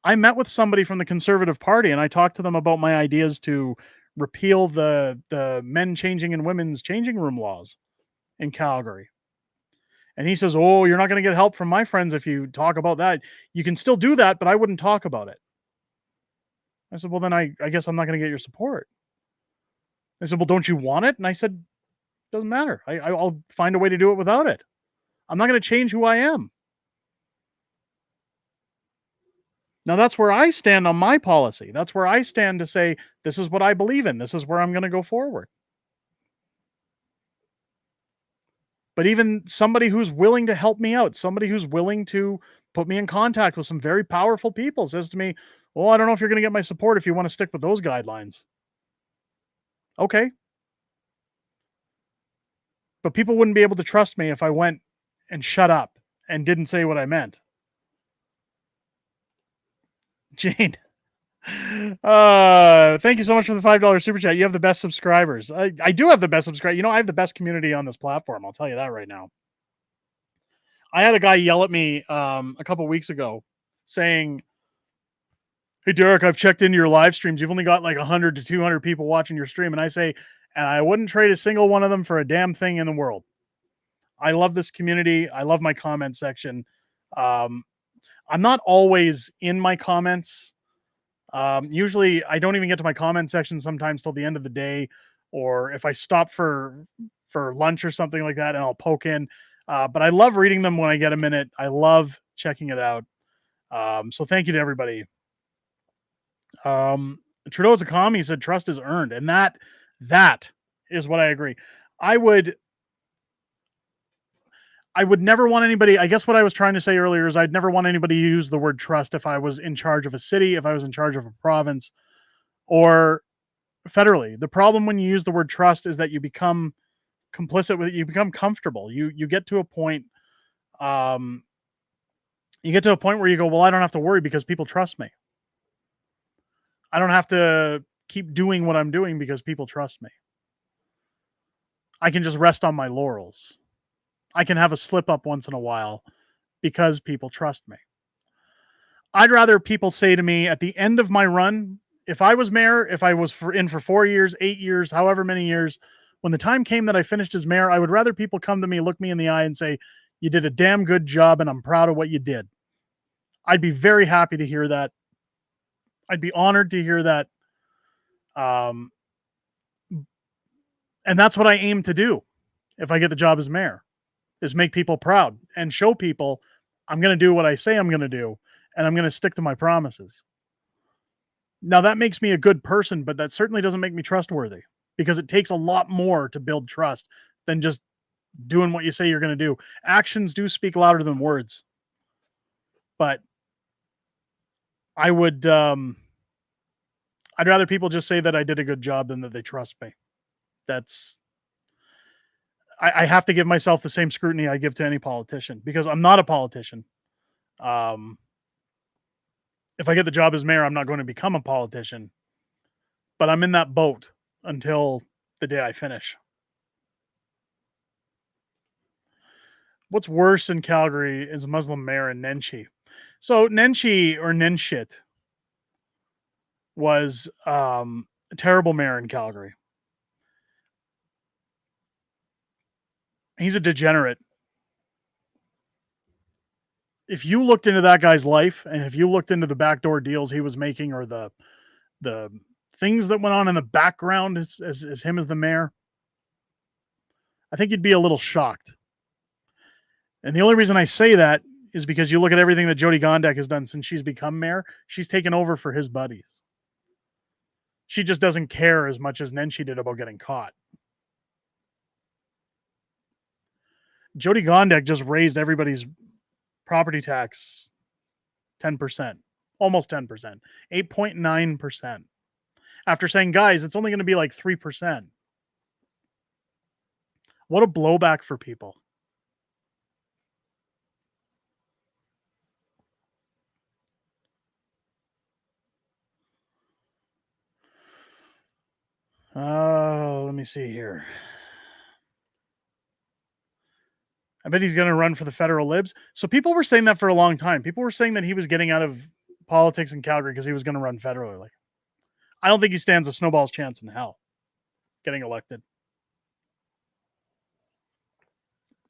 I met with somebody from the Conservative Party and I talked to them about my ideas to repeal the men changing and women's changing room laws in Calgary. And he says, "Oh, you're not going to get help from my friends if you talk about that. You can still do that, but I wouldn't talk about it." I said, "Well, then I guess I'm not going to get your support." They said, "Well, don't you want it?" And I said, "Doesn't matter. I'll find a way to do it without it. I'm not going to change who I am." Now, that's where I stand on my policy. That's where I stand to say, this is what I believe in. This is where I'm going to go forward. But even somebody who's willing to help me out, somebody who's willing to put me in contact with some very powerful people says to me, "Well, I don't know if you're going to get my support if you want to stick with those guidelines." Okay. But people wouldn't be able to trust me if I went and shut up and didn't say what I meant. Jane. Thank you so much for the $5 super chat. You have the best subscribers. I do have the best subscribers. You know, I have the best community on this platform. I'll tell you that right now. I had a guy yell at me a couple weeks ago saying, "Hey, Derek, I've checked into your live streams. You've only got like 100 to 200 people watching your stream." And I say, and I wouldn't trade a single one of them for a damn thing in the world. I love this community. I love my comment section. I'm not always in my comments. Usually I don't even get to my comment section sometimes till the end of the day, or if I stop for lunch or something like that, and I'll poke in. But I love reading them when I get a minute. I love checking it out. So thank you to everybody. Trudeau's a commie. He said trust is earned, and that is what I agree. I would never want anybody. I guess what I was trying to say earlier is I'd never want anybody to use the word trust if I was in charge of a city, if I was in charge of a province, or federally. The problem when you use the word trust is that you become complicit with it. You become comfortable. You get to a point. You get to a point where you go, well, I don't have to worry because people trust me. I don't have to keep doing what I'm doing because people trust me. I can just rest on my laurels. I can have a slip up once in a while because people trust me. I'd rather people say to me at the end of my run, if I was mayor, if I was in for 4 years, 8 years, however many years, when the time came that I finished as mayor, I would rather people come to me, look me in the eye and say, "You did a damn good job and I'm proud of what you did." I'd be very happy to hear that. I'd be honored to hear that. And that's what I aim to do if I get the job as mayor, is make people proud and show people I'm going to do what I say I'm going to do, and I'm going to stick to my promises. Now, that makes me a good person, but that certainly doesn't make me trustworthy, because it takes a lot more to build trust than just doing what you say you're going to do. Actions do speak louder than words. But I would, I'd rather people just say that I did a good job than that they trust me. That's, I have to give myself the same scrutiny I give to any politician, because I'm not a politician. Um, if I get the job as mayor, I'm not going to become a politician, but I'm in that boat until the day I finish. What's worse in Calgary is a Muslim mayor in Nenshi. So Nenshi, or Nenshit, was a terrible mayor in Calgary. He's a degenerate. If you looked into that guy's life, and if you looked into the backdoor deals he was making, or the things that went on in the background as him as the mayor, I think you'd be a little shocked. And the only reason I say that is because you look at everything that Jody Gondek has done since she's become mayor. She's taken over for his buddies. She just doesn't care as much as Nenshi did about getting caught. Jody Gondek just raised everybody's property tax 10%, almost 10%, 8.9%. After saying, guys, it's only going to be like 3%. What a blowback for people. Let me see here. I bet he's going to run for the federal libs. So people were saying that for a long time. People were saying that he was getting out of politics in Calgary because he was going to run federally. I don't think he stands a snowball's chance in hell getting elected.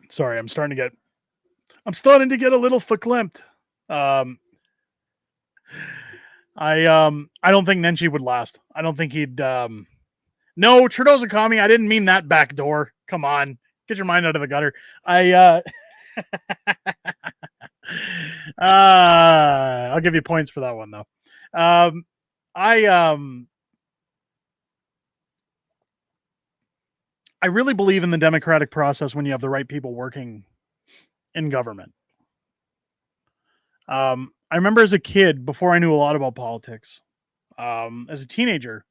Sorry, I'm starting to get a little verklempt. I don't think Nenshi would last. I don't think he'd no, Trudeau's a commie. I didn't mean that back door. Come on. Get your mind out of the gutter. I'll give you points for that one though. I really believe in the democratic process when you have the right people working in government. I remember as a kid, before I knew a lot about politics, as a teenager,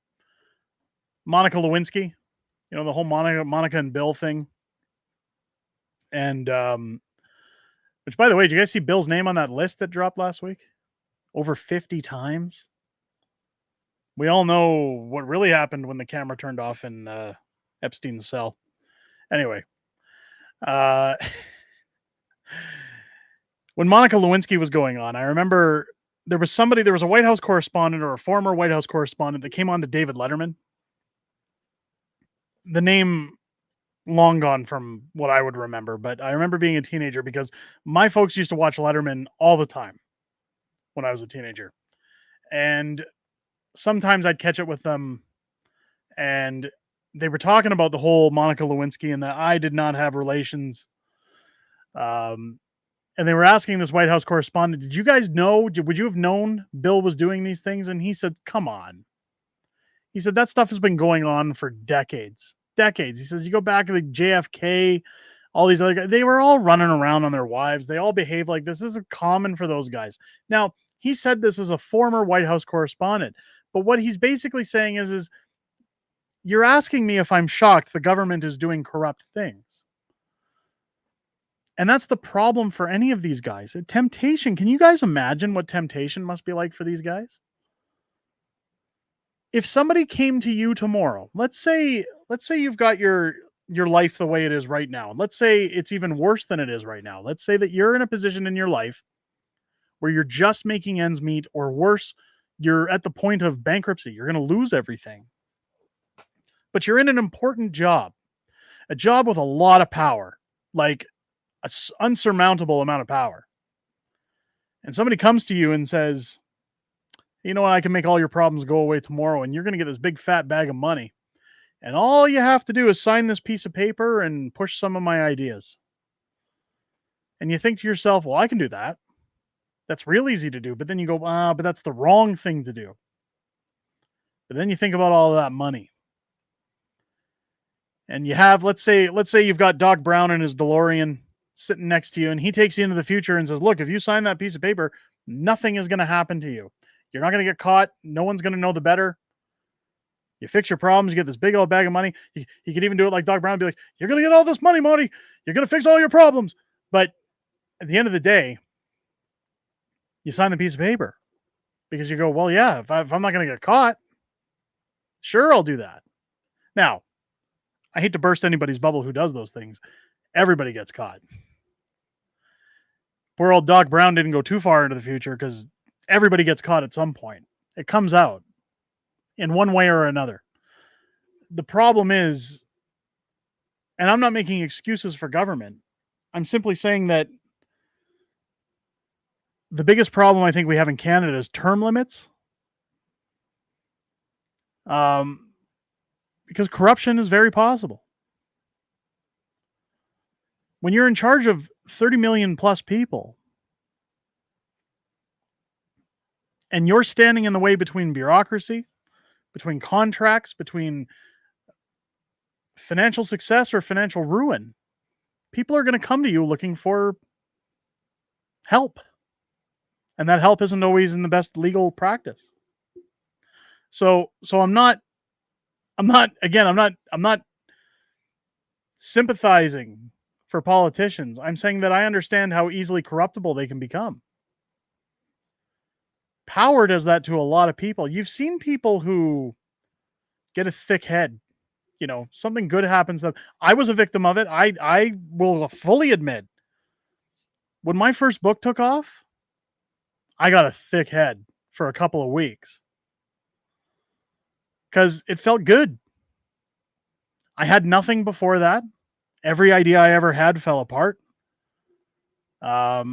Monica Lewinsky, the whole Monica and Bill thing. And which, by the way, did you guys see Bill's name on that list that dropped last week? Over 50 times. We all know what really happened when the camera turned off in Epstein's cell. Anyway, when Monica Lewinsky was going on, I remember there was a White House correspondent, or a former White House correspondent, that came on to David Letterman. The name long gone from what I would remember, but I remember being a teenager because my folks used to watch Letterman all the time when I was a teenager. And sometimes I'd catch up with them, and they were talking about the whole Monica Lewinsky and that I did not have relations. And they were asking this White House correspondent, did you guys know, would you have known Bill was doing these things? And he said, come on. He said, that stuff has been going on for decades. He says, you go back to the JFK, all these other guys, they were all running around on their wives. They all behave like this. This is common for those guys. Now, he said this as a former White House correspondent, but what he's basically saying is you're asking me if I'm shocked the government is doing corrupt things. And that's the problem for any of these guys. Temptation. Can you guys imagine what temptation must be like for these guys? If somebody came to you tomorrow, let's say you've got your life the way it is right now. Let's say it's even worse than it is right now. Let's say that you're in a position in your life where you're just making ends meet, or worse, you're at the point of bankruptcy. You're going to lose everything. But you're in an important job, a job with a lot of power, like an unsurmountable amount of power. And somebody comes to you and says, you know what, I can make all your problems go away tomorrow, and you're going to get this big fat bag of money. And all you have to do is sign this piece of paper and push some of my ideas. And you think to yourself, well, I can do that. That's real easy to do. But then you go, but that's the wrong thing to do. But then you think about all of that money. And you have, let's say you've got Doc Brown in his DeLorean sitting next to you, and he takes you into the future and says, look, if you sign that piece of paper, nothing is going to happen to you. You're not going to get caught. No one's going to know the better. You fix your problems, you get this big old bag of money. He could even do it like Doc Brown and be like, you're going to get all this money, Marty. You're going to fix all your problems. But at the end of the day, you sign the piece of paper because you go, well, yeah, if I'm not going to get caught, sure, I'll do that. Now, I hate to burst anybody's bubble who does those things. Everybody gets caught. Poor old Doc Brown didn't go too far into the future because everybody gets caught at some point. It comes out in one way or another. The problem is, and I'm not making excuses for government, I'm simply saying that the biggest problem I think we have in Canada is term limits. Because corruption is very possible. When you're in charge of 30 million plus people and you're standing in the way between bureaucracy, between contracts, between financial success or financial ruin, people are going to come to you looking for help. And that help isn't always in the best legal practice. So I'm not sympathizing for politicians. I'm saying that I understand how easily corruptible they can become. Power does that to a lot of people. You've seen people who get a thick head. You know, something good happens to them. I was a victim of it. I will fully admit, when my first book took off, I got a thick head for a couple of weeks because it felt good. I had nothing before that. Every idea I ever had fell apart. I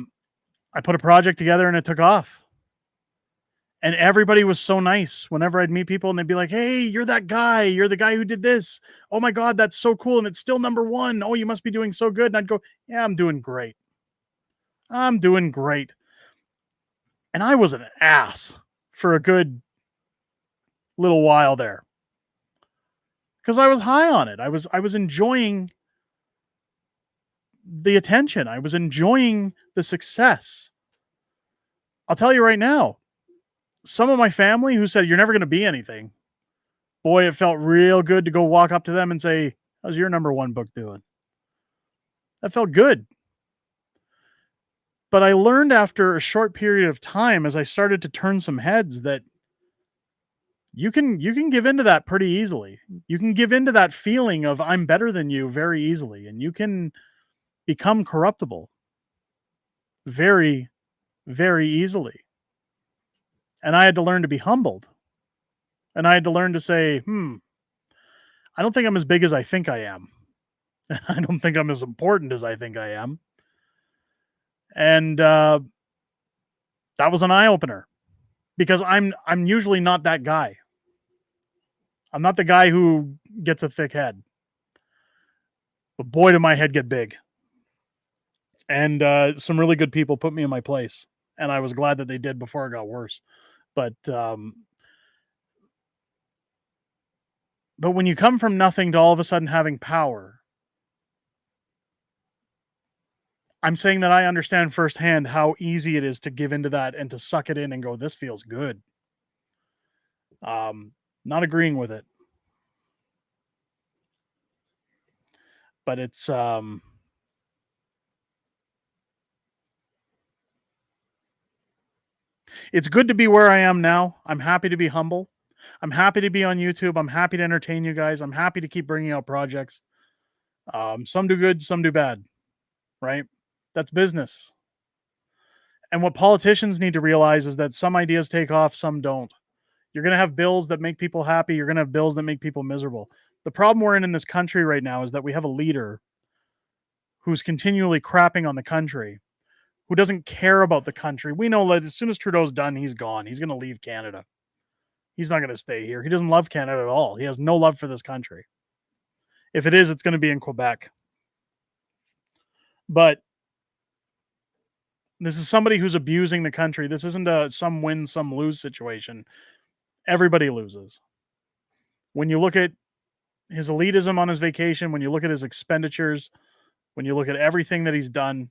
put a project together and it took off. And everybody was so nice whenever I'd meet people and they'd be like, hey, you're that guy. You're the guy who did this. Oh my God, that's so cool. And it's still number one. Oh, you must be doing so good. And I'd go, yeah, I'm doing great. I'm doing great. And I was an ass for a good little while there because I was high on it. I was enjoying the attention. I was enjoying the success. I'll tell you right now, some of my family who said, you're never going to be anything. Boy, it felt real good to go walk up to them and say, how's your number one book doing? That felt good. But I learned after a short period of time, as I started to turn some heads, that you can give into that pretty easily. You can give into that feeling of I'm better than you very easily, and you can become corruptible very, very easily. And I had to learn to be humbled. And I had to learn to say, I don't think I'm as big as I think I am. I don't think I'm as important as I think I am. And that was an eye opener because I'm usually not that guy. I'm not the guy who gets a thick head. But boy, did my head get big. And some really good people put me in my place. And I was glad that they did before it got worse. But when you come from nothing to all of a sudden having power, I'm saying that I understand firsthand how easy it is to give into that and to suck it in and go, this feels good. Not agreeing with it. But it's good to be where I am now. I'm happy to be humble. I'm happy to be on YouTube. I'm happy to entertain you guys. I'm happy to keep bringing out projects. Some do good, some do bad, right? That's business. And what politicians need to realize is that some ideas take off, some don't. You're going to have bills that make people happy. You're going to have bills that make people miserable. The problem we're in this country right now is that we have a leader who's continually crapping on the country, who doesn't care about the country. We know that as soon as Trudeau's done, he's gone. He's going to leave Canada. He's not going to stay here. He doesn't love Canada at all. He has no love for this country. If it is, it's going to be in Quebec. But this is somebody who's abusing the country. This isn't a some win, some lose situation. Everybody loses. When you look at his elitism on his vacation, when you look at his expenditures, when you look at everything that he's done,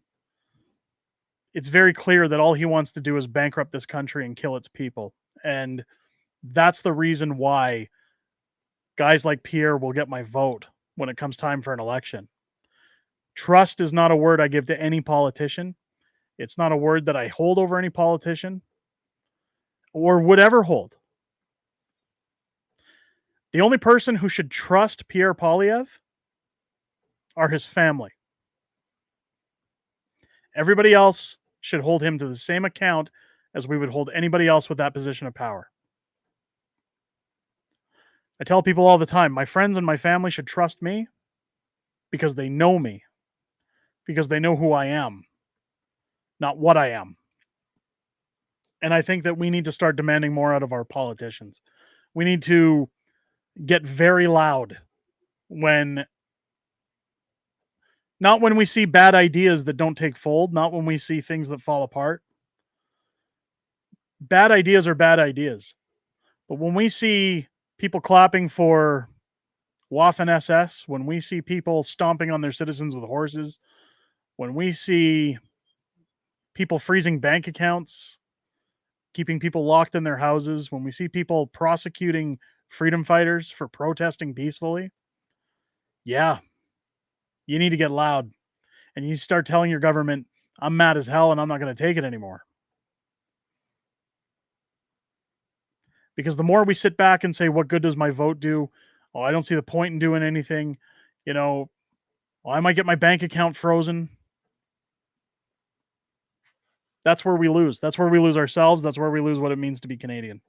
it's very clear that all he wants to do is bankrupt this country and kill its people. And that's the reason why guys like Pierre will get my vote when it comes time for an election. Trust is not a word I give to any politician. It's not a word that I hold over any politician or would ever hold. The only person who should trust Pierre Poilievre are his family. Everybody else should hold him to the same account as we would hold anybody else with that position of power. I tell people all the time, my friends and my family should trust me because they know me, because they know who I am, not what I am. And I think that we need to start demanding more out of our politicians. We need to get very loud when, not when we see bad ideas that don't take fold, not when we see things that fall apart. Bad ideas are bad ideas. But when we see people clapping for Waffen SS, when we see people stomping on their citizens with horses, when we see people freezing bank accounts, keeping people locked in their houses, when we see people prosecuting freedom fighters for protesting peacefully, yeah, you need to get loud. And you start telling your government, I'm mad as hell and I'm not going to take it anymore. Because the more we sit back and say, what good does my vote do? Oh, I don't see the point in doing anything. You know, well, I might get my bank account frozen. That's where we lose. That's where we lose ourselves. That's where we lose what it means to be Canadian.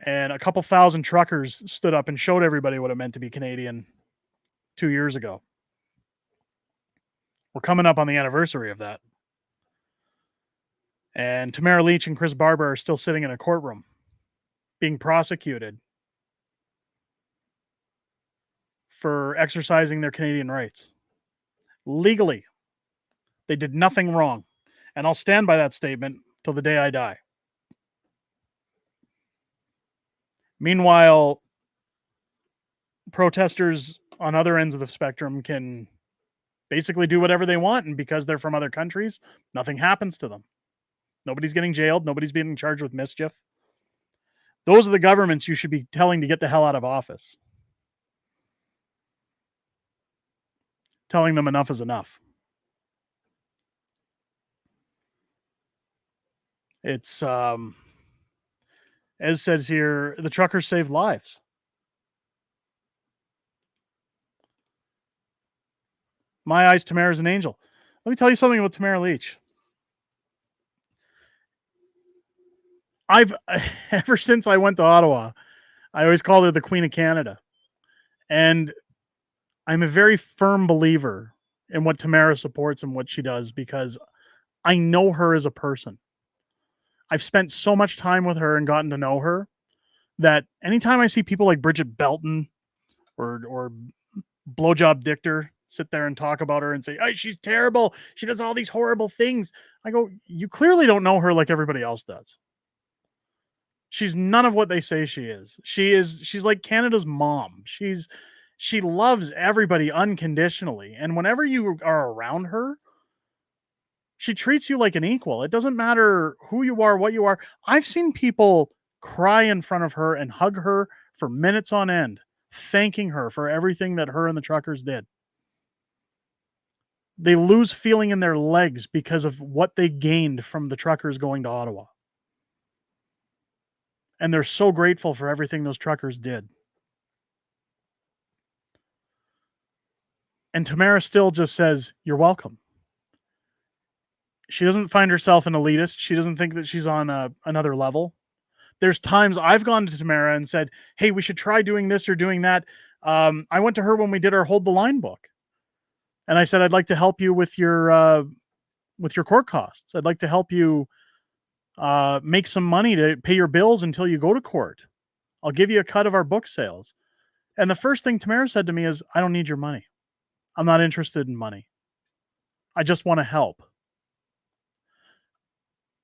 And a couple thousand truckers stood up and showed everybody what it meant to be Canadian 2 years ago. We're coming up on the anniversary of that. And Tamara Leach and Chris Barber are still sitting in a courtroom being prosecuted for exercising their Canadian rights. Legally. They did nothing wrong. And I'll stand by that statement till the day I die. Meanwhile, protesters on other ends of the spectrum can basically do whatever they want, and because they're from other countries, nothing happens to them. Nobody's getting jailed. Nobody's being charged with mischief. Those are the governments you should be telling to get the hell out of office. Telling them enough is enough. It's, as says here, the truckers saved lives. My eyes, Tamara's an angel. Let me tell you something about Tamara Leach. I've ever since I went to Ottawa, I always called her the Queen of Canada. And I'm a very firm believer in what Tamara supports and what she does because I know her as a person. I've spent so much time with her and gotten to know her that anytime I see people like Bridget Belton or Blowjob Dictor sit there and talk about her and say, "Oh, she's terrible. She does all these horrible things." I go, "You clearly don't know her like everybody else does. She's none of what they say she is. She's like Canada's mom. She loves everybody unconditionally. And whenever you are around her, she treats you like an equal. It doesn't matter who you are, what you are. I've seen people cry in front of her and hug her for minutes on end, thanking her for everything that her and the truckers did. They lose feeling in their legs because of what they gained from the truckers going to Ottawa. And they're so grateful for everything those truckers did. And Tamara still just says, "You're welcome." She doesn't find herself an elitist. She doesn't think that she's on another level. There's times I've gone to Tamara and said, "Hey, we should try doing this or doing that." I went to her when we did our Hold the Line book. And I said, "I'd like to help you with your court costs. I'd like to help you make some money to pay your bills until you go to court. I'll give you a cut of our book sales." And the first thing Tamara said to me is, "I don't need your money. I'm not interested in money. I just want to help."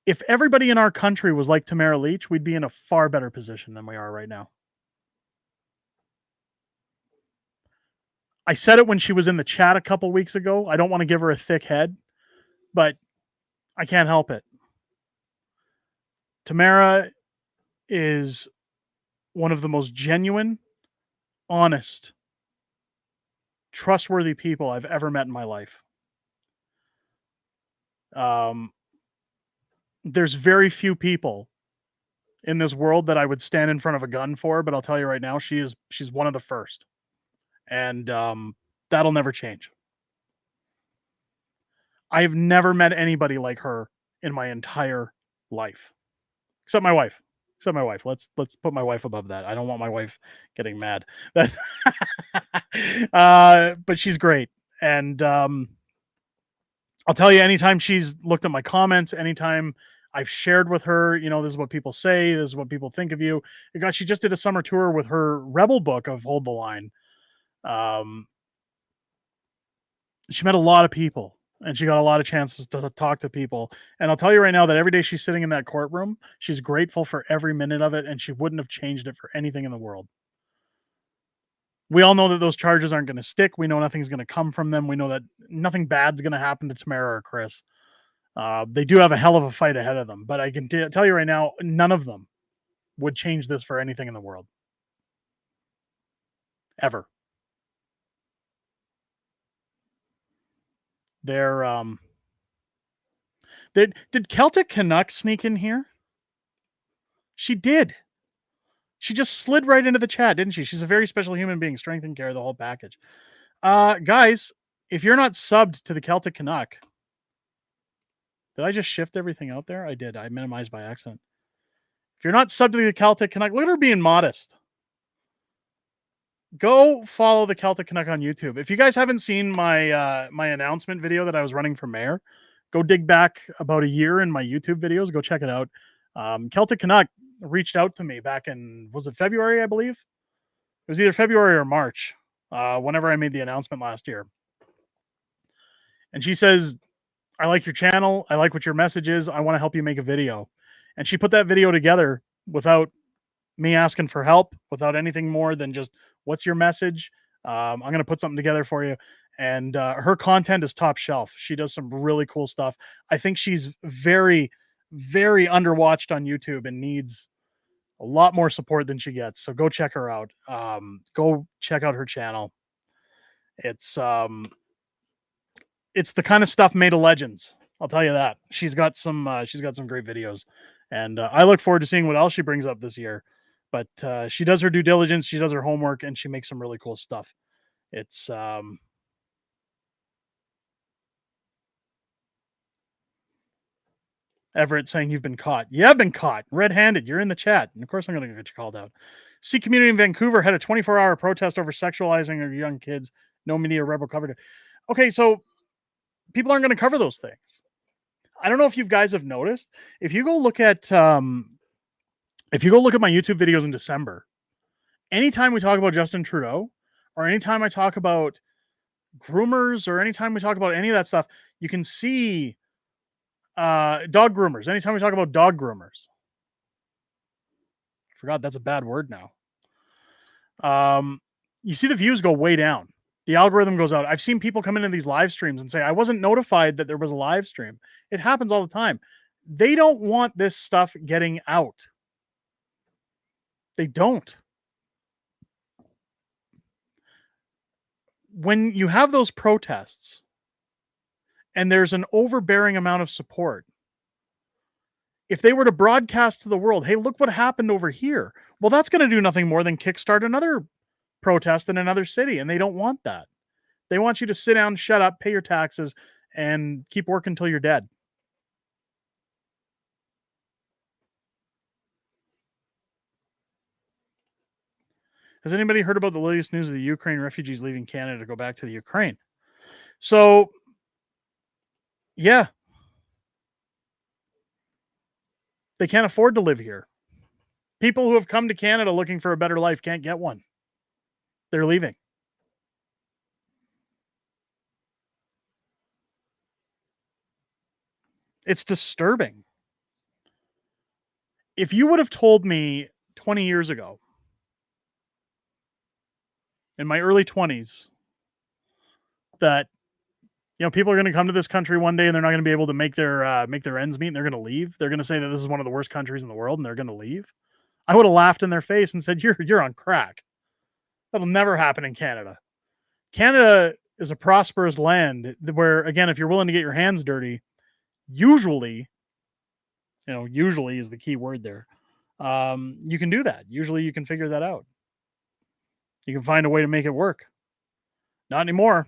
If everybody in our country was like Tamara Leach, we'd be in a far better position than we are right now. I said it when she was in the chat a couple weeks ago. I don't want to give her a thick head, but I can't help it. Tamara is one of the most genuine, honest, trustworthy people I've ever met in my life. There's very few people in this world that I would stand in front of a gun for, but I'll tell you right now, she's one of the first, and that'll never change. I've never met anybody like her in my entire life, except my wife. Except my wife. Let's put my wife above that. I don't want my wife getting mad. That's but she's great, and I'll tell you, anytime she's looked at my comments, anytime I've shared with her, you know, this is what people say, this is what people think of you. God, she just did a summer tour with her Rebel book of Hold the Line. She met a lot of people and she got a lot of chances to talk to people. And I'll tell you right now that every day she's sitting in that courtroom, she's grateful for every minute of it, and she wouldn't have changed it for anything in the world. We all know that those charges aren't going to stick. We know nothing's going to come from them. We know that nothing bad's going to happen to Tamara or Chris. They do have a hell of a fight ahead of them, but I can tell you right now, none of them would change this for anything in the world. Ever. Did Celtic Canuck sneak in here? She did. She just slid right into the chat, didn't she? She's a very special human being. Strength and care, the whole package. Guys, if you're not subbed to the Celtic Canuck, did I just shift everything out there? I did. I minimized by accident. If you're not subbed to the Celtic Canuck, look at her being modest. Go follow the Celtic Canuck on YouTube. If you guys haven't seen my my announcement video that I was running for mayor, go dig back about a year in my YouTube videos. Go check it out. Celtic Canuck reached out to me back in, was it February, I believe? It was either February or March, whenever I made the announcement last year. And she says, I like your channel. I like what your message is. I want to help you make a video. And she put that video together without me asking for help, without anything more than just, what's your message? I'm going to put something together for you. And her content is top shelf. She does some really cool stuff. I think she's very, very underwatched on YouTube and needs a lot more support than she gets. So go check her out. Go check out her channel. It's the kind of stuff made of legends. I'll tell you that. She's got some great videos, and I look forward to seeing what else she brings up this year. But she does her due diligence, she does her homework, and she makes some really cool stuff. It's Everett saying you've been caught. Yeah, I've been caught red-handed. You're in the chat, and of course I'm going to get you called out. Sikh community in Vancouver had a 24-hour protest over sexualizing their young kids. No media rebel covered it. Okay, so people aren't going to cover those things. I don't know if you guys have noticed. If you go look at my YouTube videos in December, anytime we talk about Justin Trudeau, or anytime I talk about groomers, or anytime we talk about any of that stuff, you can see dog groomers. Anytime we talk about dog groomers, I forgot that's a bad word now. You see the views go way down. The algorithm goes out. I've seen people come into these live streams and say, I wasn't notified that there was a live stream. It happens all the time. They don't want this stuff getting out. They don't. When you have those protests and there's an overbearing amount of support, if they were to broadcast to the world, hey, look what happened over here. Well, that's going to do nothing more than kickstart another protest in another city. And they don't want that. They want you to sit down, shut up, pay your taxes, and keep working until you're dead. Has anybody heard about the latest news of the Ukraine refugees leaving Canada to go back to the Ukraine? So, yeah, they can't afford to live here. People who have come to Canada looking for a better life can't get one. They're leaving. It's disturbing. If you would have told me 20 years ago, in my early 20s, that people are going to come to this country one day and they're not going to be able to make their ends meet and they're going to leave. They're going to say that this is one of the worst countries in the world and they're going to leave. I would have laughed in their face and said, "You're on crack. That'll never happen in Canada." Canada is a prosperous land where, again, if you're willing to get your hands dirty, usually, usually is the key word there. You can do that. Usually, you can figure that out. You can find a way to make it work. Not anymore.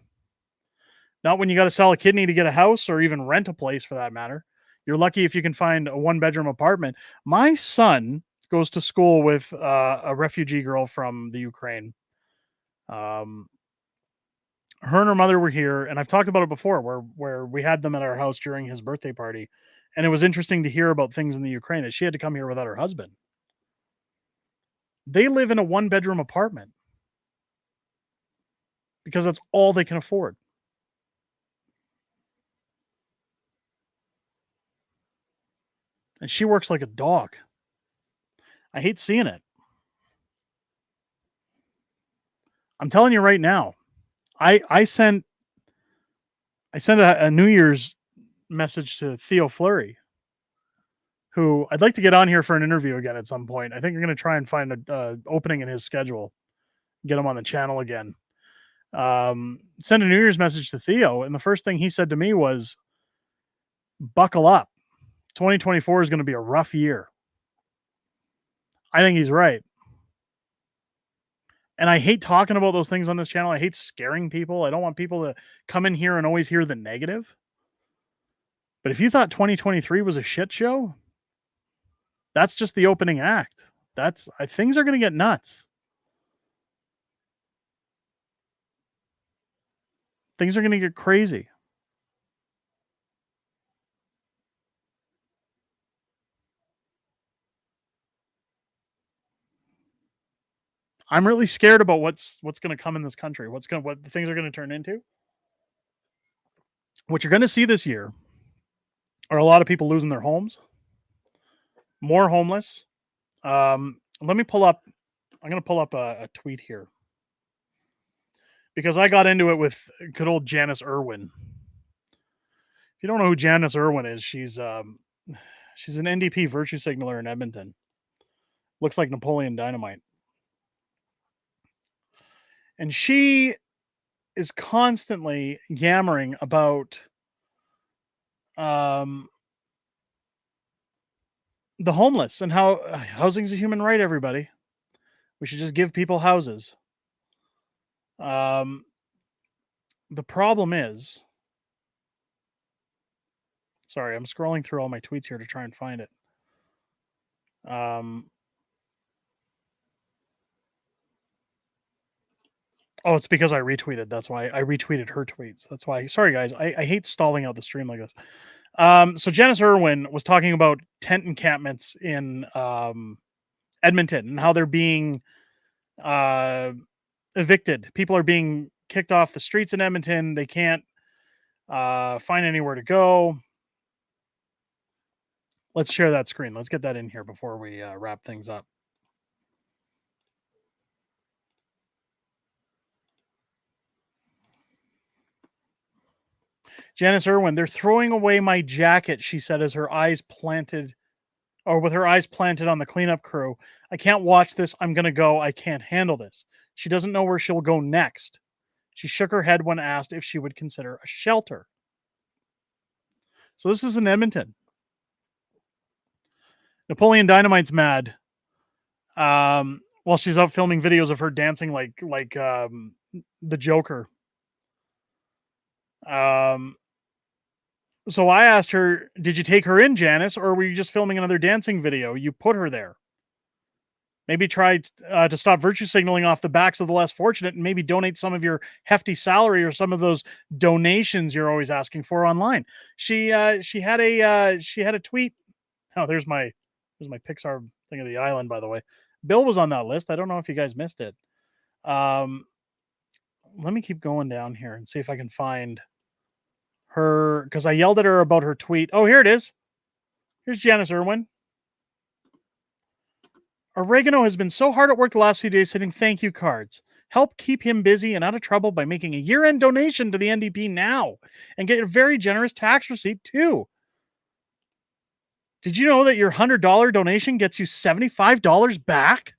Not when you got to sell a kidney to get a house or even rent a place for that matter. You're lucky if you can find a 1-bedroom apartment. My son goes to school with a refugee girl from the Ukraine. Her and her mother were here, and I've talked about it before, where we had them at our house during his birthday party, and it was interesting to hear about things in the Ukraine that she had to come here without her husband. They live in a 1-bedroom apartment because that's all they can afford. And she works like a dog. I hate seeing it. I'm telling you right now. I sent a New Year's message to Theo Fleury, who I'd like to get on here for an interview again at some point. I think I'm going to try and find a opening in his schedule, get him on the channel again. Send a New Year's message to Theo, and the first thing he said to me was, "Buckle up. 2024 is going to be a rough year." I think he's right. And I hate talking about those things on this channel. I hate scaring people. I don't want people to come in here and always hear the negative. But if you thought 2023 was a shit show, that's just the opening act. Things are going to get nuts. Things are going to get crazy. I'm really scared about what's going to come in this country. What the things are going to turn into. What you're going to see this year are a lot of people losing their homes, more homeless. Let me pull up. I'm going to pull up a tweet here because I got into it with good old Janice Irwin. If you don't know who Janice Irwin is, she's an NDP virtue signaler in Edmonton. Looks like Napoleon Dynamite. And she is constantly yammering about the homeless and how housing's a human right, everybody. We should just give people houses. The problem is, sorry, I'm scrolling through all my tweets here to try and find it. Oh, it's because I retweeted. That's why I retweeted her tweets. That's why. Sorry, guys. I hate stalling out the stream like this. So Janice Irwin was talking about tent encampments in Edmonton and how they're being evicted. People are being kicked off the streets in Edmonton. They can't find anywhere to go. Let's share that screen. Let's get that in here before we wrap things up. Janice Irwin, they're throwing away my jacket, she said as her eyes planted, or with her eyes planted on the cleanup crew. I can't watch this. I'm going to go. I can't handle this. She doesn't know where she'll go next. She shook her head when asked if she would consider a shelter. So this is in Edmonton. Napoleon Dynamite's mad. While she's out filming videos of her dancing like the Joker. So I asked her, did you take her in, Janice, or were you just filming another dancing video? You put her there. Maybe try to stop virtue signaling off the backs of the less fortunate and maybe donate some of your hefty salary or some of those donations you're always asking for online. She had a tweet. Oh, there's my Pixar thing of the island, by the way. Bill was on that list. I don't know if you guys missed it. Let me keep going down here and see if I can find her, because I yelled at her about her tweet. Oh, here it is. Here's Janice Irwin. Oregano has been so hard at work the last few days sending thank you cards. Help keep him busy and out of trouble by making a year-end donation to the NDP now and get a very generous tax receipt too. Did you know that your $100 donation gets you $75 back?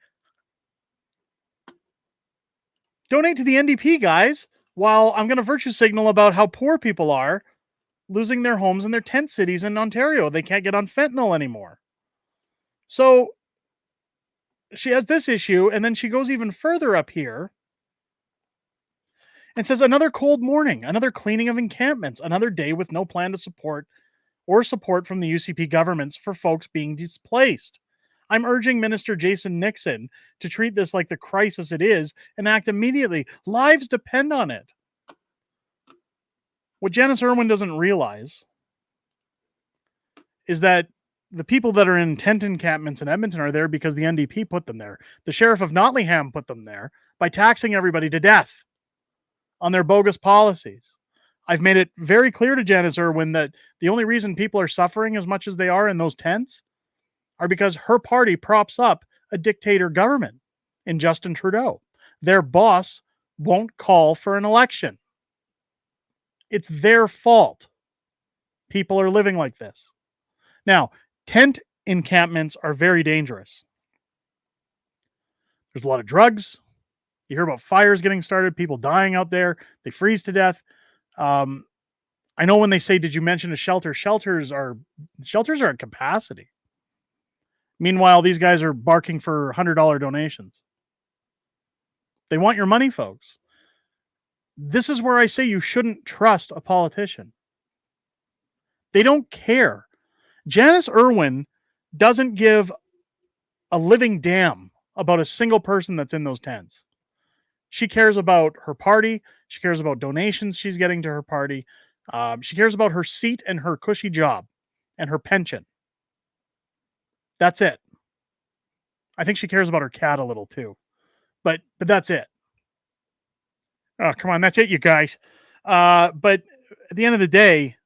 Donate to the NDP, guys, while I'm going to virtue signal about how poor people are losing their homes in their tent cities in Ontario. They can't get on fentanyl anymore. So she has this issue, and then she goes even further up here and says another cold morning, another cleaning of encampments, another day with no plan to support from the UCP governments for folks being displaced. I'm urging Minister Jason Nixon to treat this like the crisis it is and act immediately. Lives depend on it. What Janice Irwin doesn't realize is that the people that are in tent encampments in Edmonton are there because the NDP put them there. The sheriff of Nottingham put them there by taxing everybody to death on their bogus policies. I've made it very clear to Janice Irwin that the only reason people are suffering as much as they are in those tents are because her party props up a dictator government in Justin Trudeau. Their boss won't call for an election. It's their fault. People are living like this. Now, tent encampments are very dangerous. There's a lot of drugs. You hear about fires getting started, people dying out there. They freeze to death. I know when they say, "Did you mention a shelter?" Shelters are at capacity. Meanwhile, these guys are barking for $100 donations. They want your money, folks. This is where I say you shouldn't trust a politician. They don't care. Janice Irwin doesn't give a living damn about a single person that's in those tents. She cares about her party. She cares about donations she's getting to her party. She cares about her seat and her cushy job and her pension. That's it. I think she cares about her cat a little too. But that's it. Oh, come on. That's it, you guys. But at the end of the day,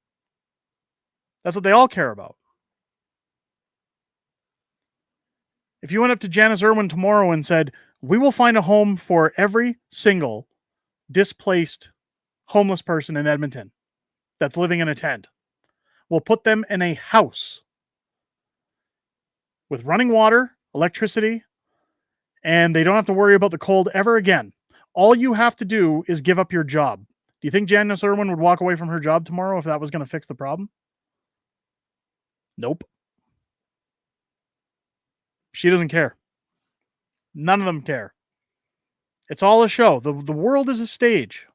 that's what they all care about. If you went up to Janice Irwin tomorrow and said, "We will find a home for every single displaced homeless person in Edmonton that's living in a tent. We'll put them in a house with running water, electricity, and they don't have to worry about the cold ever again. All you have to do is give up your job." Do you think Janice Irwin would walk away from her job tomorrow if that was going to fix the problem? Nope. She doesn't care. None of them care. It's all a show. The world is a stage.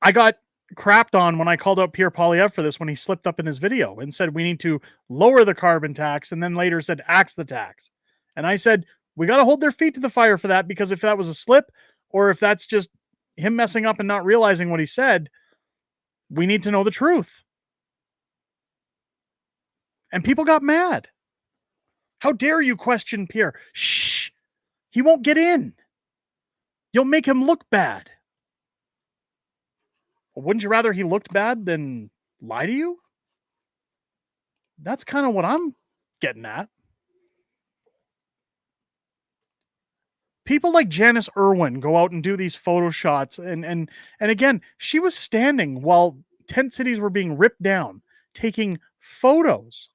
I got crapped on when I called out Pierre Poilievre for this when he slipped up in his video and said we need to lower the carbon tax and then later said axe the tax. And I said, we got to hold their feet to the fire for that, because if that was a slip or if that's just him messing up and not realizing what he said, we need to know the truth. And people got mad. How dare you question Pierre? Shh. He won't get in. You'll make him look bad. Well, wouldn't you rather he looked bad than lie to you? That's kind of what I'm getting at. People like Janice Irwin go out and do these photo shots, and again, she was standing while tent cities were being ripped down, taking photos.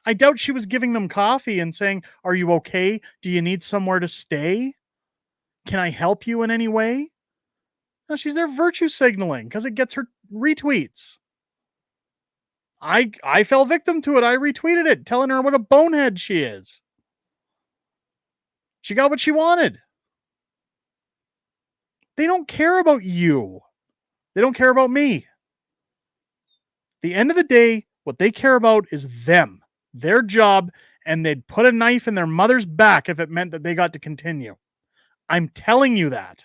I doubt she was giving them coffee and saying, "Are you okay? Do you need somewhere to stay? Can I help you in any way?" No, she's there virtue signaling because it gets her retweets. I fell victim to it. I retweeted it, telling her what a bonehead she is. She got what she wanted. They don't care about you. They don't care about me. At the end of the day, what they care about is them, their job, and they'd put a knife in their mother's back if it meant that they got to continue. I'm telling you that.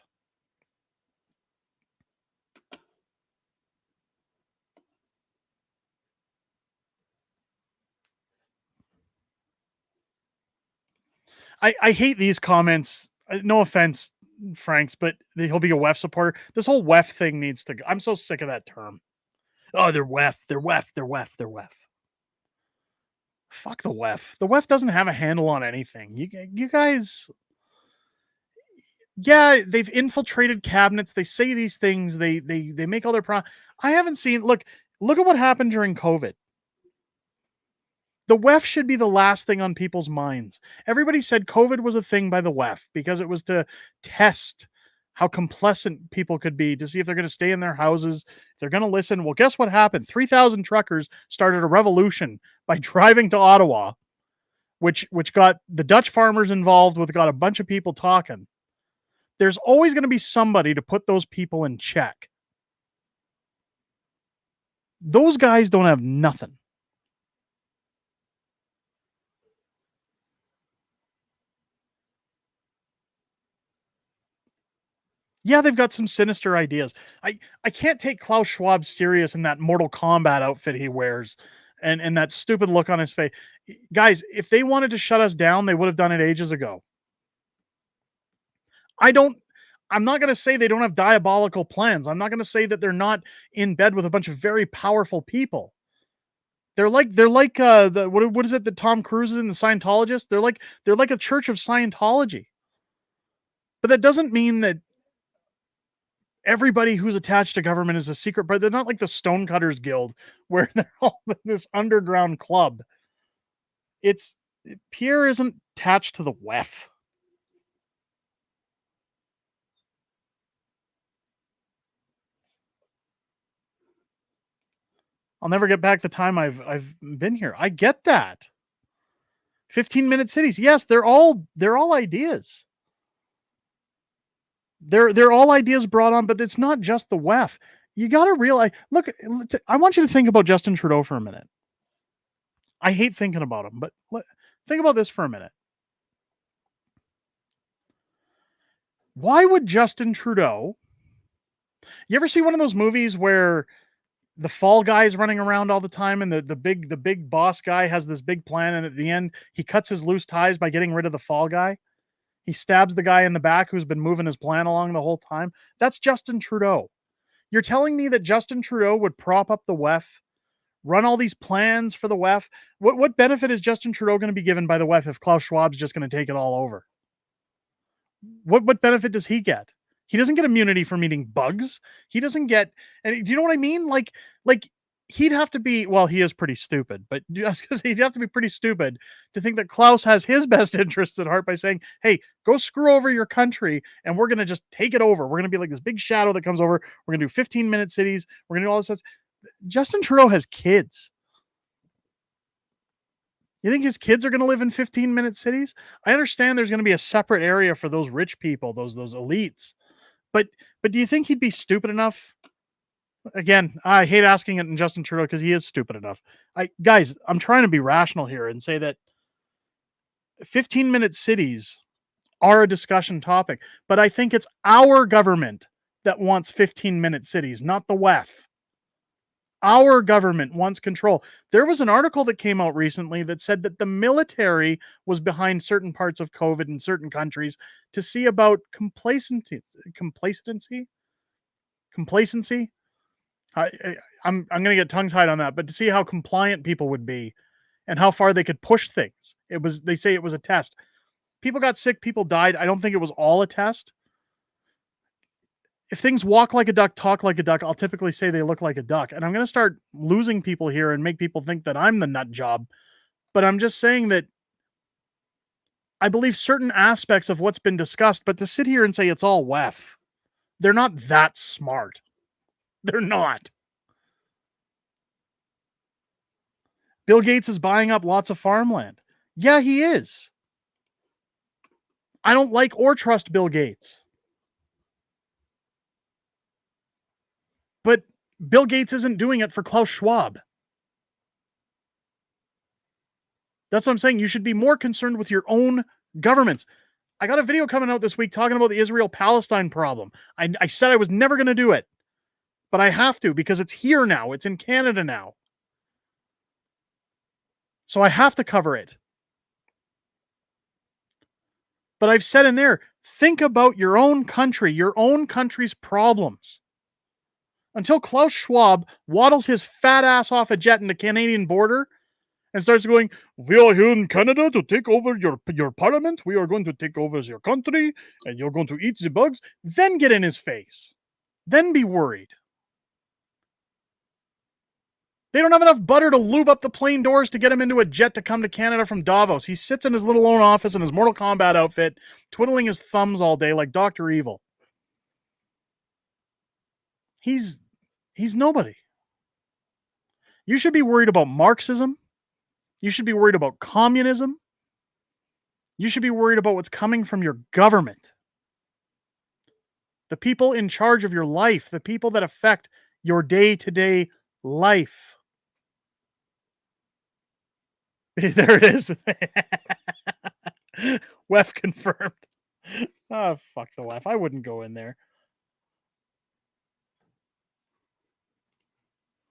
I hate these comments. No offense, Franks, but he'll be a WEF supporter. This whole WEF thing needs to go. I'm so sick of that term. Oh, they're WEF. They're WEF. They're WEF. They're WEF. Fuck the WEF. The WEF doesn't have a handle on anything. You guys, yeah, they've infiltrated cabinets. They say these things. They make all their I haven't seen. Look at what happened during COVID. The WEF should be the last thing on people's minds. Everybody said COVID was a thing by the WEF because it was to test how complacent people could be, to see if they're going to stay in their houses, if they're going to listen. Well, guess what happened? 3,000 truckers started a revolution by driving to Ottawa, which got the Dutch farmers involved, with got a bunch of people talking. There's always going to be somebody to put those people in check. Those guys don't have nothing. Yeah, they've got some sinister ideas. I can't take Klaus Schwab serious in that Mortal Kombat outfit he wears and that stupid look on his face. Guys, if they wanted to shut us down, they would have done it ages ago. I'm not going to say they don't have diabolical plans. I'm not going to say that they're not in bed with a bunch of very powerful people. They're like what is it that Tom Cruise is in, the Scientologist? They're like a church of Scientology. But that doesn't mean that everybody who's attached to government is a secret, but they're not like the Stonecutters Guild where they're all in this underground club. It's Pierre isn't attached to the WEF. I'll never get back the time I've been here. I get that. 15-minute cities. Yes, they're all ideas. They're all ideas brought on, but it's not just the WEF. You got to realize, look, I want you to think about Justin Trudeau for a minute. I hate thinking about him, but think about this for a minute. Why would Justin Trudeau... You ever see one of those movies where the fall guy is running around all the time and the big boss guy has this big plan, and at the end he cuts his loose ties by getting rid of the fall guy? He stabs the guy in the back who's been moving his plan along the whole time. That's Justin Trudeau. You're telling me that Justin Trudeau would prop up the WEF, run all these plans for the WEF? What benefit is Justin Trudeau going to be given by the WEF if Klaus Schwab's just going to take it all over? What benefit does he get? He doesn't get immunity from eating bugs. He doesn't get... And do you know what I mean? Like he'd have to be... Well, he is pretty stupid, but just because he'd have to be pretty stupid to think that Klaus has his best interests at heart by saying, hey, go screw over your country and we're going to just take it over. We're going to be like this big shadow that comes over. We're going to do 15-minute cities. We're going to do all this stuff. Justin Trudeau has kids. You think his kids are going to live in 15-minute cities? I understand there's going to be a separate area for those rich people, those elites. But do you think he'd be stupid enough? Again, I hate asking it in Justin Trudeau because he is stupid enough. Guys, I'm trying to be rational here and say that 15-minute cities are a discussion topic, but I think it's our government that wants 15-minute cities, not the WEF. Our government wants control. There was an article that came out recently that said that the military was behind certain parts of COVID in certain countries to see about complacency. I'm going to get tongue tied on that, but to see how compliant people would be and how far they could push things. They say it was a test. People got sick, people died. I don't think it was all a test. If things walk like a duck, talk like a duck, I'll typically say they look like a duck. And I'm going to start losing people here and make people think that I'm the nut job. But I'm just saying that I believe certain aspects of what's been discussed, but to sit here and say it's all WEF, they're not that smart. They're not. Bill Gates is buying up lots of farmland. Yeah, he is. I don't like or trust Bill Gates. But Bill Gates isn't doing it for Klaus Schwab. That's what I'm saying. You should be more concerned with your own governments. I got a video coming out this week talking about the Israel-Palestine problem. I said I was never going to do it, but I have to because it's here now. It's in Canada now. So I have to cover it. But I've said in there, think about your own country, your own country's problems. Until Klaus Schwab waddles his fat ass off a jet in the Canadian border and starts going, "We are here in Canada to take over your parliament. We are going to take over your country, and you're going to eat the bugs." Then get in his face. Then be worried. They don't have enough butter to lube up the plane doors to get him into a jet to come to Canada from Davos. He sits in his little own office in his Mortal Kombat outfit, twiddling his thumbs all day like Dr. Evil. He's nobody. You should be worried about Marxism. You should be worried about communism. You should be worried about what's coming from your government. The people in charge of your life, the people that affect your day-to-day life. There it is. WEF confirmed. Oh, fuck the WEF. I wouldn't go in there.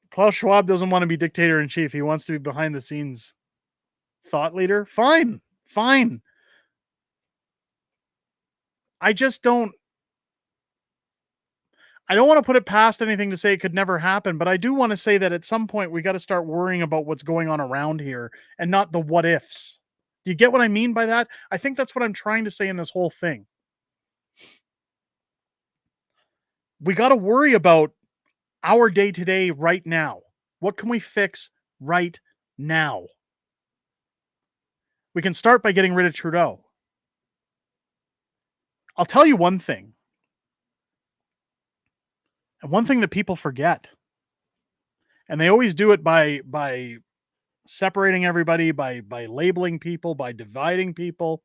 Klaus Schwab doesn't want to be dictator-in-chief. He wants to be behind-the-scenes thought leader. Fine. Fine. I just don't want to put it past anything to say it could never happen, but I do want to say that at some point we got to start worrying about what's going on around here and not the what ifs. Do you get what I mean by that? I think that's what I'm trying to say in this whole thing. We got to worry about our day to day right now. What can we fix right now? We can start by getting rid of Trudeau. I'll tell you one thing. And one thing that people forget. And they always do it by separating everybody, by labeling people, by dividing people.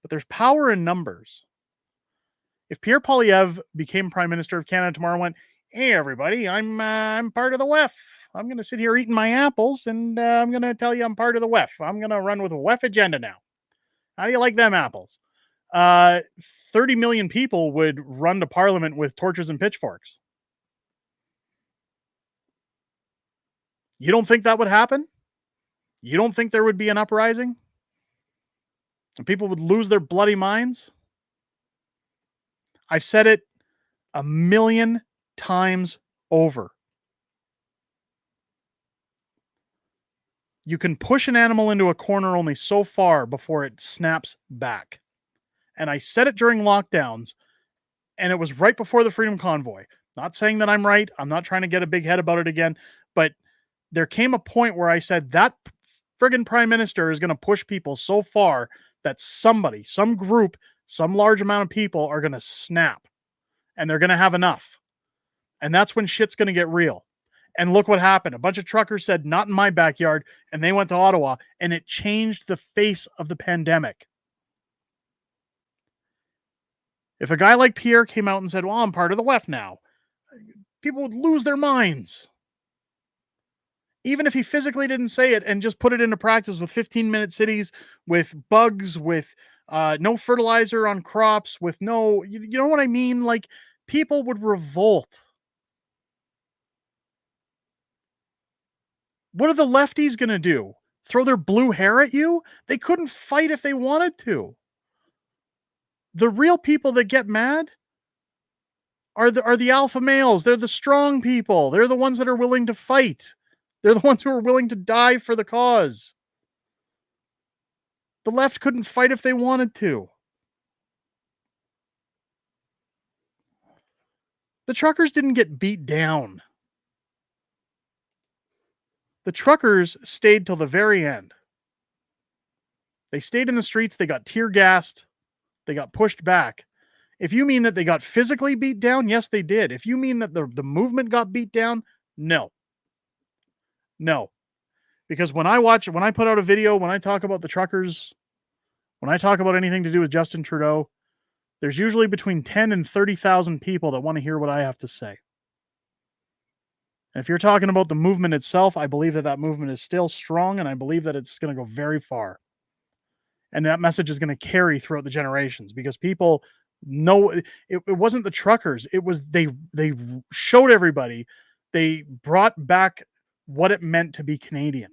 But there's power in numbers. If Pierre Poilievre became Prime Minister of Canada tomorrow and went, "Hey everybody, I'm part of the WEF. I'm going to sit here eating my apples, and I'm going to tell you I'm part of the WEF. I'm going to run with a WEF agenda now. How do you like them apples?" 30 million people would run to Parliament with torches and pitchforks. You don't think that would happen? You don't think there would be an uprising? And people would lose their bloody minds? I've said it a million times over. You can push an animal into a corner only so far before it snaps back. And I said it during lockdowns, and it was right before the Freedom Convoy. Not saying that I'm right. I'm not trying to get a big head about it again, but there came a point where I said that friggin' prime minister is going to push people so far that somebody, some group, some large amount of people are going to snap, and they're going to have enough. And that's when shit's going to get real. And look what happened. A bunch of truckers said, "Not in my backyard," and they went to Ottawa, and it changed the face of the pandemic. If a guy like Pierre came out and said, "Well, I'm part of the WEF now," people would lose their minds. Even if he physically didn't say it and just put it into practice with 15-minute cities, with bugs, with no fertilizer on crops, with no, you know what I mean? Like, people would revolt. What are the lefties going to do? Throw their blue hair at you? They couldn't fight if they wanted to. The real people that get mad are the alpha males. They're the strong people. They're the ones that are willing to fight. They're the ones who are willing to die for the cause. The left couldn't fight if they wanted to. The truckers didn't get beat down. The truckers stayed till the very end. They stayed in the streets. They got tear gassed. They got pushed back. If you mean that they got physically beat down, yes, they did. If you mean that the movement got beat down, no. No. Because when I put out a video, when I talk about the truckers, when I talk about anything to do with Justin Trudeau, there's usually between 10 and 30,000 people that want to hear what I have to say. And if you're talking about the movement itself, I believe that movement is still strong, and I believe that it's going to go very far. And that message is going to carry throughout the generations, because people know it wasn't the truckers. It was they showed everybody. They brought back what it meant to be Canadian.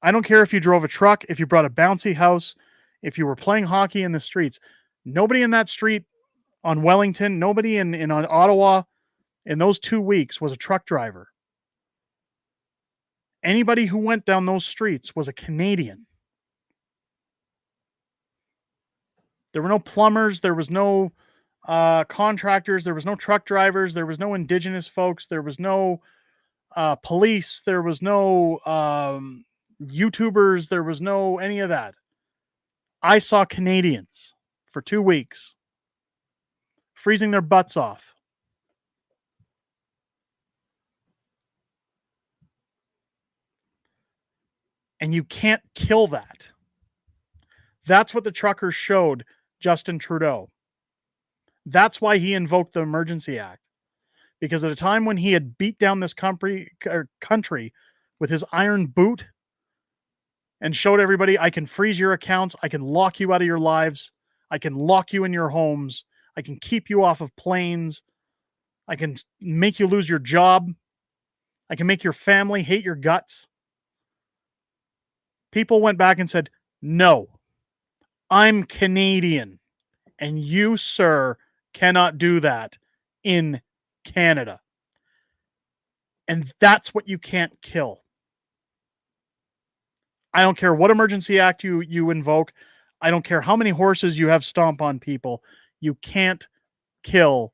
I don't care if you drove a truck, if you brought a bouncy house, if you were playing hockey in the streets. Nobody in that street on Wellington, nobody in Ottawa in those 2 weeks was a truck driver. Anybody who went down those streets was a Canadian. There were no plumbers. There was no contractors. There was no truck drivers. There was no Indigenous folks. There was no police. There was no YouTubers. There was no any of that. I saw Canadians for 2 weeks freezing their butts off. And you can't kill that. That's what the truckers showed Justin Trudeau. That's why he invoked the Emergency Act. Because at a time when he had beat down this country with his iron boot and showed everybody, I can freeze your accounts, I can lock you out of your lives, I can lock you in your homes, I can keep you off of planes, I can make you lose your job, I can make your family hate your guts. People went back and said, no, I'm Canadian, and you, sir, cannot do that in Canada. And that's what you can't kill. I don't care what emergency act you invoke. I don't care how many horses you have stomp on people. You can't kill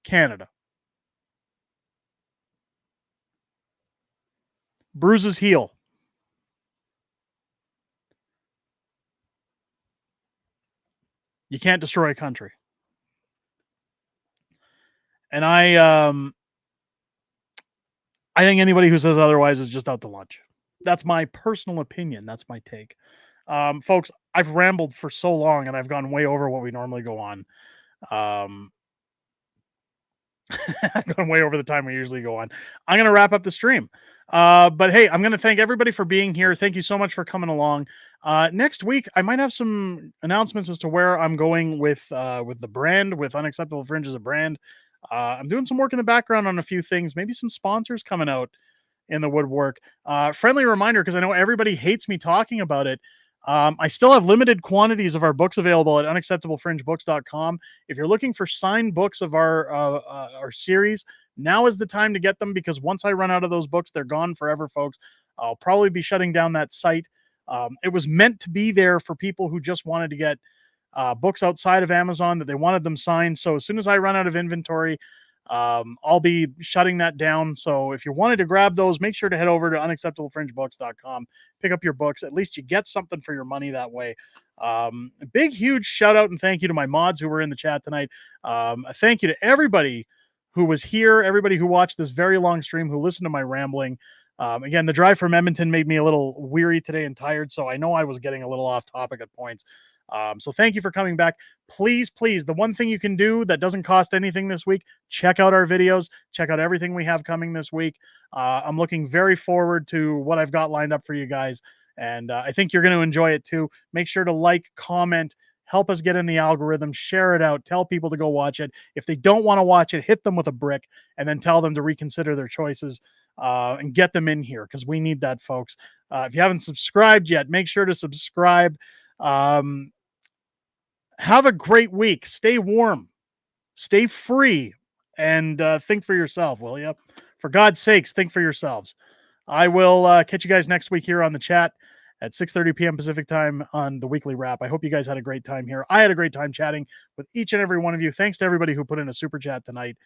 Canada. Bruises heal. You can't destroy a country. And I think anybody who says otherwise is just out to lunch. That's my personal opinion. That's my take. Folks, I've rambled for so long and I've gone way over what we normally go on. I've gone way over the time we usually go on. I'm going to wrap up the stream. But hey, I'm going to thank everybody for being here. Thank you so much for coming along. Next week, I might have some announcements as to where I'm going with the brand, with Unacceptable Fringe as a brand. I'm doing some work in the background on a few things, maybe some sponsors coming out in the woodwork. Friendly reminder, because I know everybody hates me talking about it. I still have limited quantities of our books available at unacceptablefringebooks.com. If you're looking for signed books of our series, now is the time to get them, because once I run out of those books, they're gone forever, folks. I'll probably be shutting down that site. It was meant to be there for people who just wanted to get books outside of Amazon, that they wanted them signed. So as soon as I run out of inventory, I'll be shutting that down. So if you wanted to grab those, make sure to head over to unacceptablefringebooks.com, pick up your books. At least you get something for your money that way. A big, huge shout out and thank you to my mods who were in the chat tonight. A thank you to everybody who was here, everybody who watched this very long stream, who listened to my rambling. Again, the drive from Edmonton made me a little weary today and tired, so I know I was getting a little off topic at points. So thank you for coming back. Please, the one thing you can do that doesn't cost anything this week, check out our videos, check out everything we have coming this week. I'm looking very forward to what I've got lined up for you guys. And I think you're going to enjoy it too. Make sure to like, comment, help us get in the algorithm, share it out, tell people to go watch it. If they don't want to watch it, hit them with a brick and then tell them to reconsider their choices and get them in here, because we need that, folks. If you haven't subscribed yet, make sure to subscribe. Have a great week. Stay warm, stay free, and think for yourself, will you? For God's sakes, think for yourselves. I will catch you guys next week here on the chat at 6:30 p.m. Pacific time on the weekly wrap. I hope you guys had a great time here. I had a great time chatting with each and every one of you. Thanks to everybody who put in a super chat tonight.